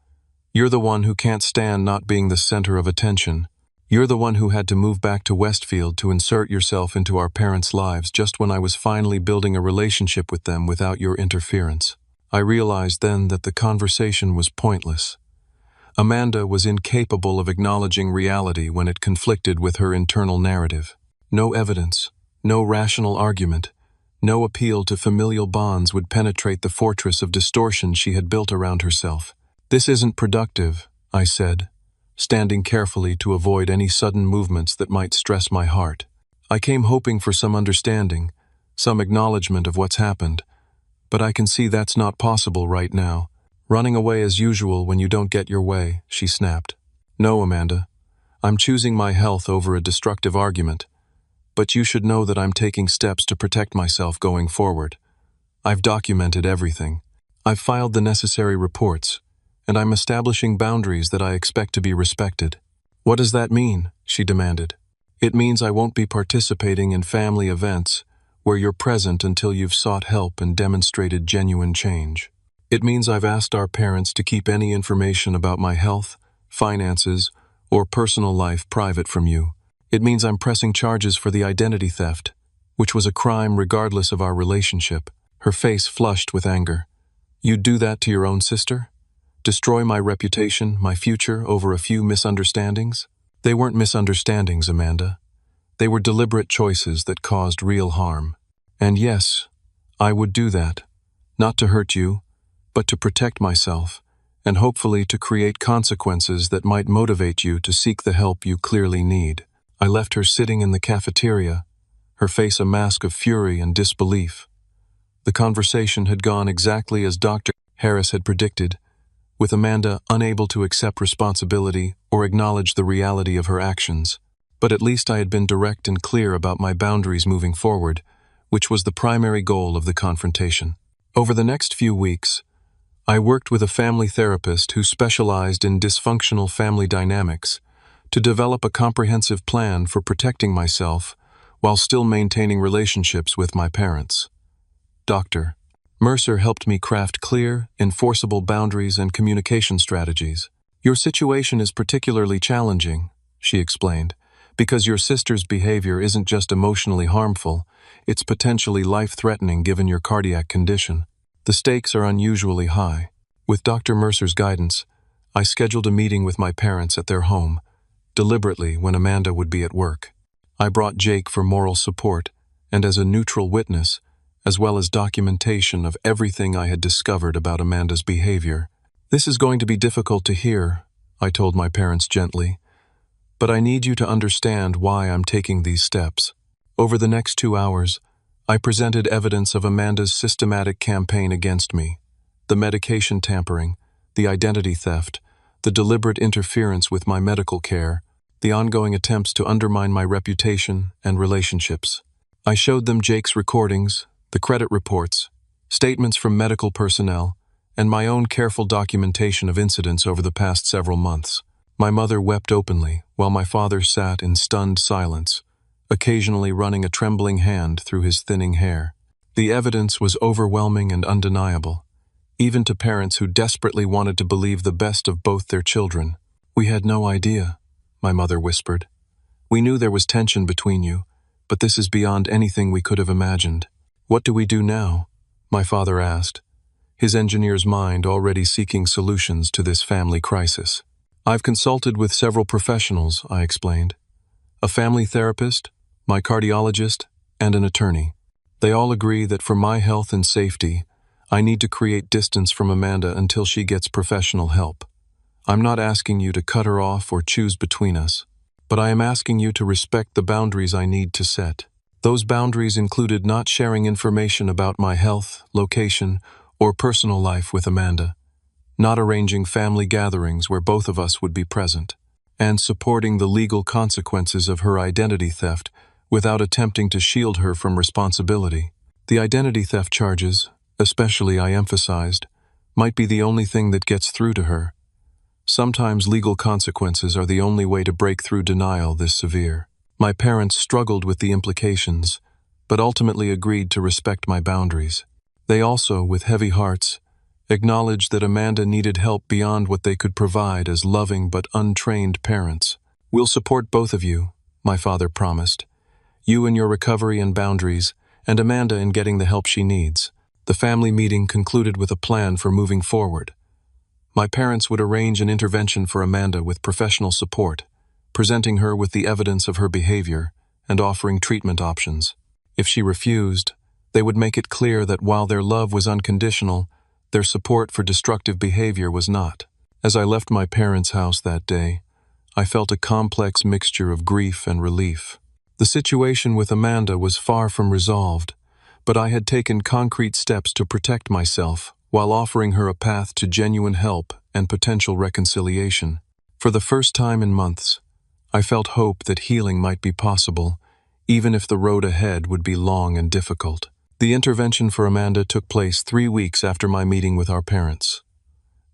You're the one who can't stand not being the center of attention. You're the one who had to move back to Westfield to insert yourself into our parents' lives just when I was finally building a relationship with them without your interference." I realized then that the conversation was pointless. Amanda was incapable of acknowledging reality when it conflicted with her internal narrative. No evidence, no rational argument, no appeal to familial bonds would penetrate the fortress of distortion she had built around herself. "This isn't productive," I said, standing carefully to avoid any sudden movements that might stress my heart. "I came hoping for some understanding, some acknowledgement of what's happened, but I can see that's not possible right now. Running away as usual when you don't get your way," she snapped. "No, Amanda. I'm choosing my health over a destructive argument, but you should know that I'm taking steps to protect myself going forward. I've documented everything. I've filed the necessary reports, and I'm establishing boundaries that I expect to be respected." "What does that mean?" she demanded. "It means I won't be participating in family events where you're present until you've sought help and demonstrated genuine change. It means I've asked our parents to keep any information about my health, finances, or personal life private from you. It means I'm pressing charges for the identity theft, which was a crime regardless of our relationship." Her face flushed with anger. "You'd do that to your own sister? Destroy my reputation, my future, over a few misunderstandings?" "They weren't misunderstandings, Amanda. They were deliberate choices that caused real harm. And yes, I would do that, not to hurt you, but to protect myself, and hopefully to create consequences that might motivate you to seek the help you clearly need." I left her sitting in the cafeteria, her face a mask of fury and disbelief. The conversation had gone exactly as Dr. Harris had predicted, with Amanda unable to accept responsibility or acknowledge the reality of her actions. But at least I had been direct and clear about my boundaries moving forward, which was the primary goal of the confrontation. Over the next few weeks, I worked with a family therapist who specialized in dysfunctional family dynamics to develop a comprehensive plan for protecting myself while still maintaining relationships with my parents. Dr. Mercer helped me craft clear, enforceable boundaries and communication strategies. "Your situation is particularly challenging," she explained, "because your sister's behavior isn't just emotionally harmful, it's potentially life-threatening given your cardiac condition. The stakes are unusually high." With Dr. Mercer's guidance, I scheduled a meeting with my parents at their home, deliberately when Amanda would be at work. I brought Jake for moral support and as a neutral witness, as well as documentation of everything I had discovered about Amanda's behavior. "This is going to be difficult to hear," I told my parents gently, "but I need you to understand why I'm taking these steps." Over the next 2 hours, I presented evidence of Amanda's systematic campaign against me: the medication tampering, the identity theft, the deliberate interference with my medical care, the ongoing attempts to undermine my reputation and relationships. I showed them Jake's recordings, the credit reports, statements from medical personnel, and my own careful documentation of incidents over the past several months. My mother wept openly, while my father sat in stunned silence, occasionally running a trembling hand through his thinning hair. The evidence was overwhelming and undeniable, even to parents who desperately wanted to believe the best of both their children. "We had no idea," my mother whispered. "We knew there was tension between you, but this is beyond anything we could have imagined." "What do we do now?" my father asked, his engineer's mind already seeking solutions to this family crisis. "I've consulted with several professionals," I explained. "A family therapist, my cardiologist, and an attorney. They all agree that for my health and safety, I need to create distance from Amanda until she gets professional help. I'm not asking you to cut her off or choose between us, but I am asking you to respect the boundaries I need to set." Those boundaries included not sharing information about my health, location, or personal life with Amanda. not arranging family gatherings where both of us would be present, and supporting the legal consequences of her identity theft without attempting to shield her from responsibility. The identity theft charges, especially I emphasized, might be the only thing that gets through to her. Sometimes legal consequences are the only way to break through denial this severe. My parents struggled with the implications, but ultimately agreed to respect my boundaries. They also, with heavy hearts, acknowledged that Amanda needed help beyond what they could provide as loving but untrained parents. "We'll support both of you," my father promised. "You in your recovery and boundaries, and Amanda in getting the help she needs." The family meeting concluded with a plan for moving forward. My parents would arrange an intervention for Amanda with professional support, presenting her with the evidence of her behavior and offering treatment options. If she refused, they would make it clear that while their love was unconditional, their support for destructive behavior was not. As I left my parents' house that day, I felt a complex mixture of grief and relief. The situation with Amanda was far from resolved, but I had taken concrete steps to protect myself while offering her a path to genuine help and potential reconciliation. For the first time in months, I felt hope that healing might be possible, even if the road ahead would be long and difficult. The intervention for Amanda took place 3 weeks after my meeting with our parents.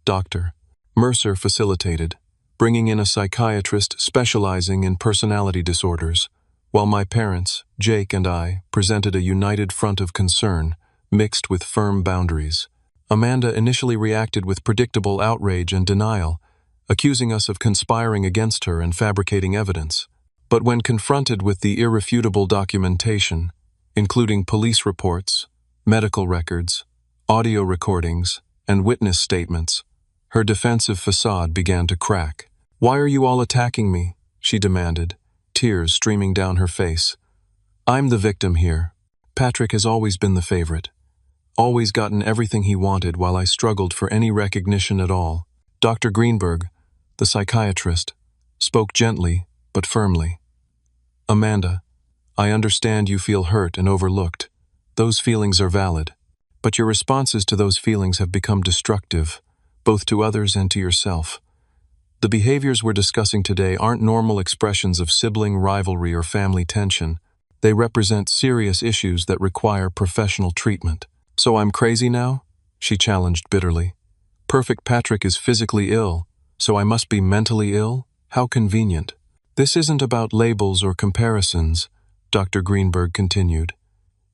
Dr. Mercer facilitated, bringing in a psychiatrist specializing in personality disorders, while my parents, Jake and I, presented a united front of concern, mixed with firm boundaries. Amanda initially reacted with predictable outrage and denial, accusing us of conspiring against her and fabricating evidence. But when confronted with the irrefutable documentation, including police reports, medical records, audio recordings, and witness statements, her defensive facade began to crack. "Why are you all attacking me?" she demanded, tears streaming down her face. "I'm the victim here. Patrick has always been the favorite. Always gotten everything he wanted while I struggled for any recognition at all." Dr. Greenberg, the psychiatrist, spoke gently but firmly. "Amanda, I understand you feel hurt and overlooked. Those feelings are valid, but your responses to those feelings have become destructive, both to others and to yourself. The behaviors we're discussing today aren't normal expressions of sibling rivalry or family tension. They represent serious issues that require professional treatment." "So I'm crazy now?" she challenged bitterly. "Perfect Patrick is physically ill, so I must be mentally ill? How convenient." "This isn't about labels or comparisons," Dr. Greenberg continued.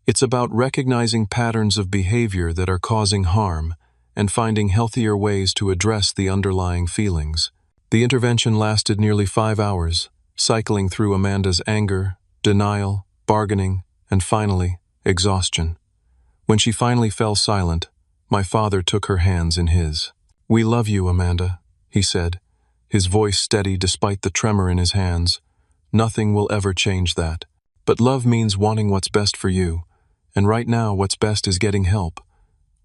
"It's about recognizing patterns of behavior that are causing harm and finding healthier ways to address the underlying feelings." The intervention lasted nearly 5 hours, cycling through Amanda's anger, denial, bargaining, and finally, exhaustion. When she finally fell silent, my father took her hands in his. "We love you, Amanda," he said, his voice steady despite the tremor in his hands. "Nothing will ever change that. But love means wanting what's best for you, and right now what's best is getting help.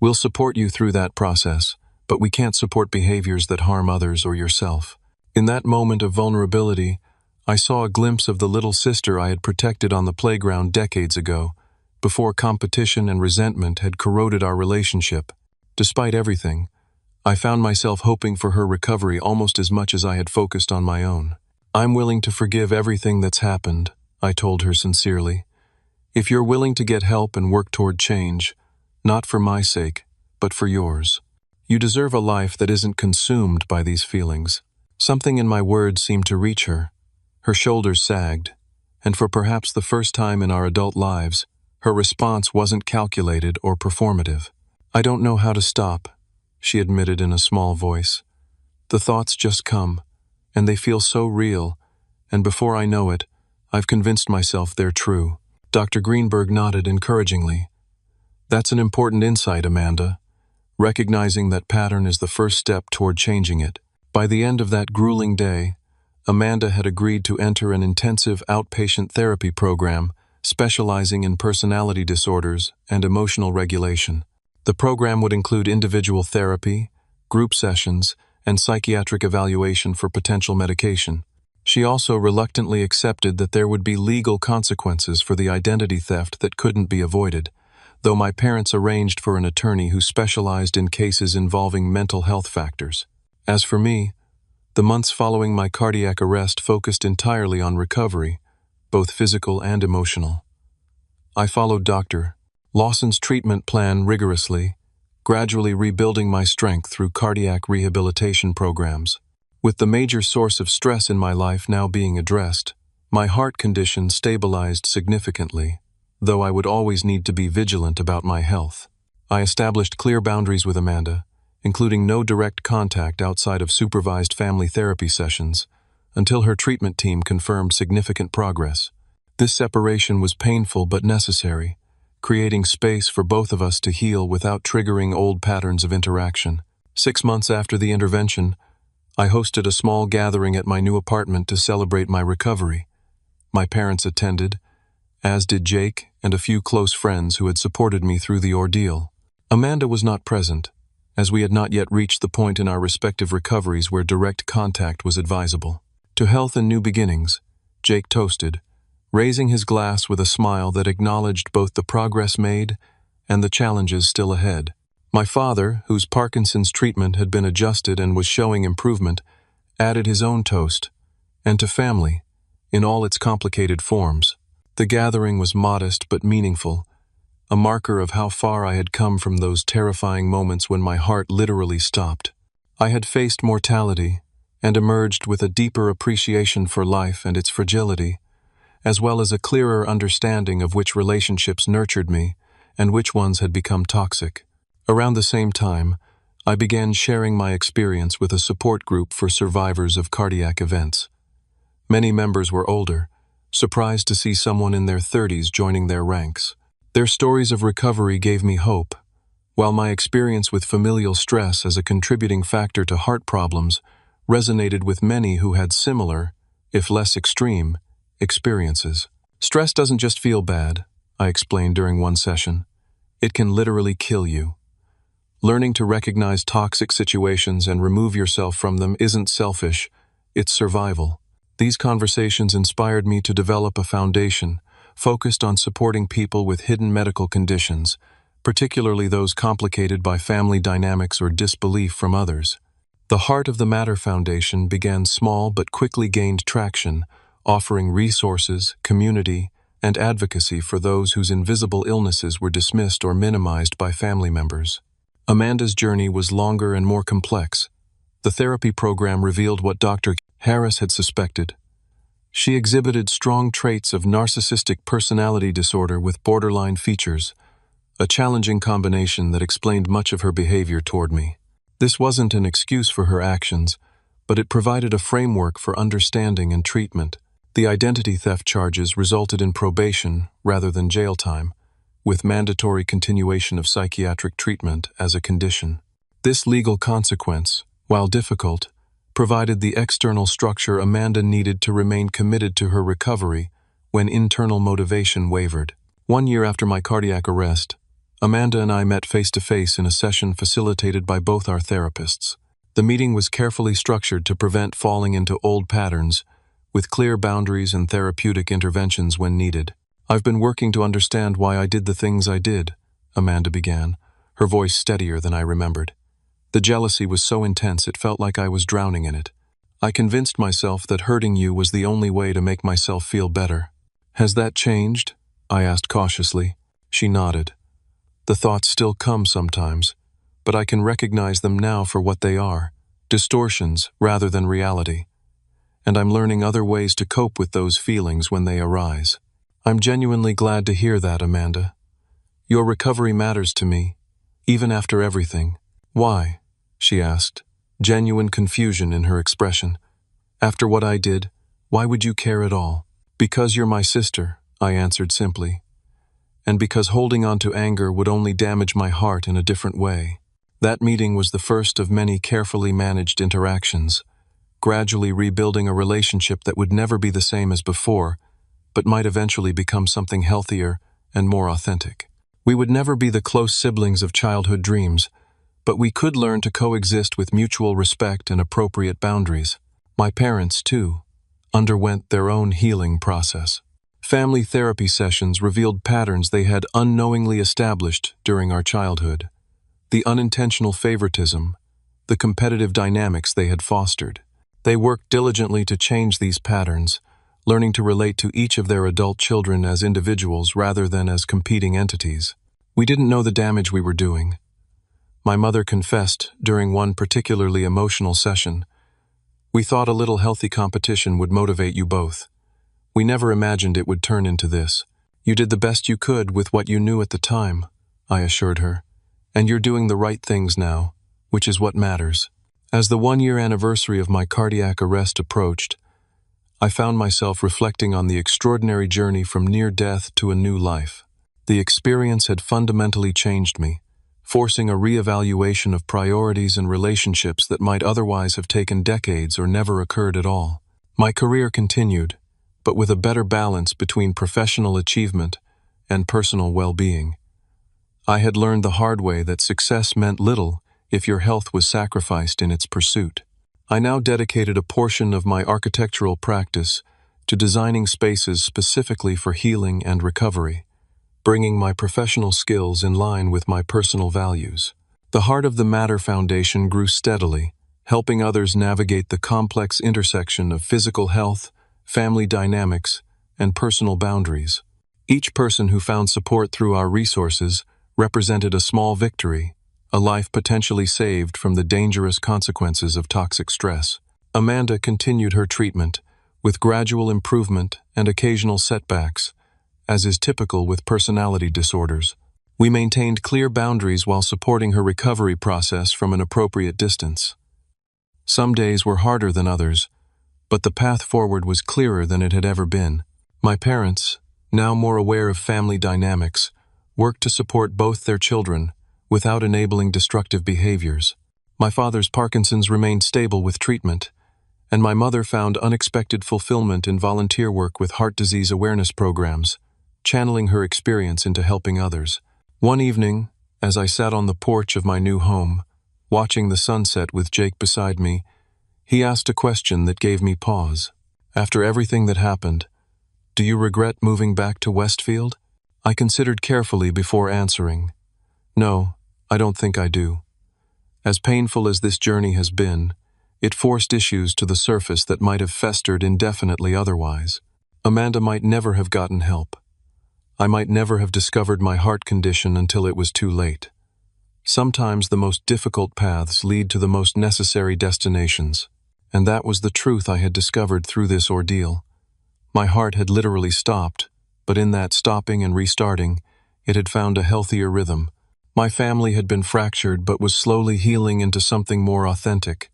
We'll support you through that process, but we can't support behaviors that harm others or yourself." In that moment of vulnerability, I saw a glimpse of the little sister I had protected on the playground decades ago, before competition and resentment had corroded our relationship. Despite everything, I found myself hoping for her recovery almost as much as I had focused on my own. "I'm willing to forgive everything that's happened," I told her sincerely. "If you're willing to get help and work toward change, not for my sake, but for yours. You deserve a life that isn't consumed by these feelings." Something in my words seemed to reach her. Her shoulders sagged, and for perhaps the first time in our adult lives, her response wasn't calculated or performative. "I don't know how to stop," she admitted in a small voice. "The thoughts just come, and they feel so real, and before I know it, I've convinced myself they're true." Dr. Greenberg nodded encouragingly. "That's an important insight, Amanda. Recognizing that pattern is the first step toward changing it." By the end of that grueling day, Amanda had agreed to enter an intensive outpatient therapy program specializing in personality disorders and emotional regulation. The program would include individual therapy, group sessions, and psychiatric evaluation for potential medication. She also reluctantly accepted that there would be legal consequences for the identity theft that couldn't be avoided, though my parents arranged for an attorney who specialized in cases involving mental health factors. As for me, the months following my cardiac arrest focused entirely on recovery, both physical and emotional. I followed Dr. Lawson's treatment plan rigorously, gradually rebuilding my strength through cardiac rehabilitation programs. With the major source of stress in my life now being addressed, my heart condition stabilized significantly, though I would always need to be vigilant about my health. I established clear boundaries with Amanda, including no direct contact outside of supervised family therapy sessions, until her treatment team confirmed significant progress. This separation was painful but necessary, creating space for both of us to heal without triggering old patterns of interaction. 6 months after the intervention, I hosted a small gathering at my new apartment to celebrate my recovery. My parents attended, as did Jake and a few close friends who had supported me through the ordeal. Amanda was not present, as we had not yet reached the point in our respective recoveries where direct contact was advisable. To health and new beginnings, Jake toasted, raising his glass with a smile that acknowledged both the progress made and the challenges still ahead. My father, whose Parkinson's treatment had been adjusted and was showing improvement, added his own toast, and to family, in all its complicated forms. The gathering was modest but meaningful, a marker of how far I had come from those terrifying moments when my heart literally stopped. I had faced mortality and emerged with a deeper appreciation for life and its fragility, as well as a clearer understanding of which relationships nurtured me and which ones had become toxic. Around the same time, I began sharing my experience with a support group for survivors of cardiac events. Many members were older, surprised to see someone in their 30s joining their ranks. Their stories of recovery gave me hope, while my experience with familial stress as a contributing factor to heart problems resonated with many who had similar, if less extreme, experiences. Stress doesn't just feel bad, I explained during one session. It can literally kill you. Learning to recognize toxic situations and remove yourself from them isn't selfish, it's survival. These conversations inspired me to develop a foundation focused on supporting people with hidden medical conditions, particularly those complicated by family dynamics or disbelief from others. The Heart of the Matter Foundation began small but quickly gained traction, offering resources, community, and advocacy for those whose invisible illnesses were dismissed or minimized by family members. Amanda's journey was longer and more complex. The therapy program revealed what Dr. Harris had suspected. She exhibited strong traits of narcissistic personality disorder with borderline features, a challenging combination that explained much of her behavior toward me. This wasn't an excuse for her actions, but it provided a framework for understanding and treatment. The identity theft charges resulted in probation rather than jail time, with mandatory continuation of psychiatric treatment as a condition. This legal consequence, while difficult, provided the external structure Amanda needed to remain committed to her recovery when internal motivation wavered. 1 year after my cardiac arrest, Amanda and I met face-to-face in a session facilitated by both our therapists. The meeting was carefully structured to prevent falling into old patterns, with clear boundaries and therapeutic interventions when needed. "I've been working to understand why I did the things I did," Amanda began, her voice steadier than I remembered. The jealousy was so intense it felt like I was drowning in it. "I convinced myself that hurting you was the only way to make myself feel better." "Has that changed?" I asked cautiously. She nodded. "The thoughts still come sometimes, but I can recognize them now for what they are, distortions rather than reality. And I'm learning other ways to cope with those feelings when they arise." "I'm genuinely glad to hear that, Amanda. Your recovery matters to me, even after everything." "Why?" she asked, genuine confusion in her expression. "After what I did, why would you care at all?" "Because you're my sister," I answered simply. "And because holding on to anger would only damage my heart in a different way." That meeting was the first of many carefully managed interactions, gradually rebuilding a relationship that would never be the same as before, but might eventually become something healthier and more authentic. We would never be the close siblings of childhood dreams, but we could learn to coexist with mutual respect and appropriate boundaries. My parents, too, underwent their own healing process. Family therapy sessions revealed patterns they had unknowingly established during our childhood, the unintentional favoritism, the competitive dynamics they had fostered. They worked diligently to change these patterns, learning to relate to each of their adult children as individuals rather than as competing entities. We didn't know the damage we were doing. My mother confessed during one particularly emotional session, "We thought a little healthy competition would motivate you both. We never imagined it would turn into this. You did the best you could with what you knew at the time," I assured her. "And you're doing the right things now, which is what matters." As the 1-year anniversary of my cardiac arrest approached, I found myself reflecting on the extraordinary journey from near death to a new life. The experience had fundamentally changed me, forcing a reevaluation of priorities and relationships that might otherwise have taken decades or never occurred at all. My career continued, but with a better balance between professional achievement and personal well-being. I had learned the hard way that success meant little if your health was sacrificed in its pursuit. I now dedicated a portion of my architectural practice to designing spaces specifically for healing and recovery, bringing my professional skills in line with my personal values. The Heart of the Matter Foundation grew steadily, helping others navigate the complex intersection of physical health, family dynamics, and personal boundaries. Each person who found support through our resources represented a small victory, a life potentially saved from the dangerous consequences of toxic stress. Amanda continued her treatment, with gradual improvement and occasional setbacks, as is typical with personality disorders. We maintained clear boundaries while supporting her recovery process from an appropriate distance. Some days were harder than others, but the path forward was clearer than it had ever been. My parents, now more aware of family dynamics, worked to support both their children without enabling destructive behaviors. My father's Parkinson's remained stable with treatment, and my mother found unexpected fulfillment in volunteer work with heart disease awareness programs, channeling her experience into helping others. One evening, as I sat on the porch of my new home, watching the sunset with Jake beside me, he asked a question that gave me pause. "After everything that happened, do you regret moving back to Westfield?" I considered carefully before answering. "No, I don't think I do. As painful as this journey has been, it forced issues to the surface that might have festered indefinitely otherwise. Amanda might never have gotten help. I might never have discovered my heart condition until it was too late. Sometimes the most difficult paths lead to the most necessary destinations, and that was the truth I had discovered through this ordeal. My heart had literally stopped, but in that stopping and restarting, it had found a healthier rhythm. My family had been fractured but was slowly healing into something more authentic.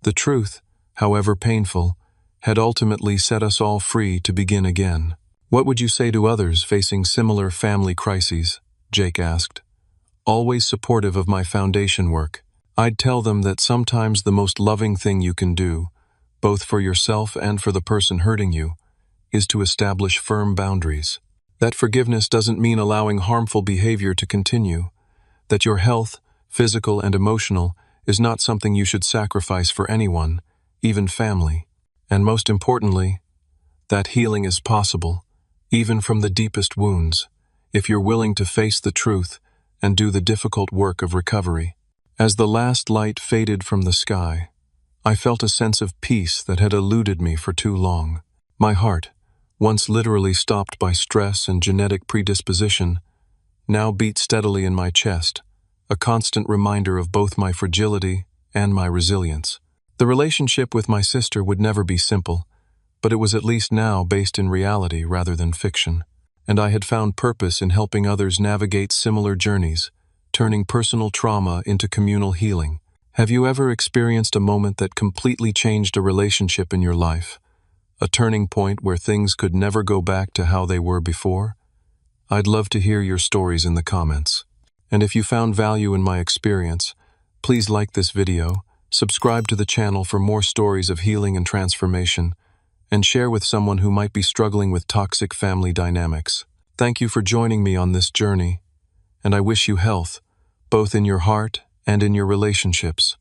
The truth, however painful, had ultimately set us all free to begin again. "What would you say to others facing similar family crises?" Jake asked. Always supportive of my foundation work, I'd tell them that sometimes the most loving thing you can do, both for yourself and for the person hurting you, is to establish firm boundaries. That forgiveness doesn't mean allowing harmful behavior to continue, that your health, physical and emotional, is not something you should sacrifice for anyone, even family. And most importantly, that healing is possible, even from the deepest wounds, if you're willing to face the truth and do the difficult work of recovery. As the last light faded from the sky, I felt a sense of peace that had eluded me for too long. My heart, once literally stopped by stress and genetic predisposition, now beat steadily in my chest, a constant reminder of both my fragility and my resilience. The relationship with my sister would never be simple, but it was at least now based in reality rather than fiction, and I had found purpose in helping others navigate similar journeys, turning personal trauma into communal healing. Have you ever experienced a moment that completely changed a relationship in your life? A turning point where things could never go back to how they were before? I'd love to hear your stories in the comments. And if you found value in my experience, please like this video, subscribe to the channel for more stories of healing and transformation, and share with someone who might be struggling with toxic family dynamics. Thank you for joining me on this journey, and I wish you health, both in your heart and in your relationships.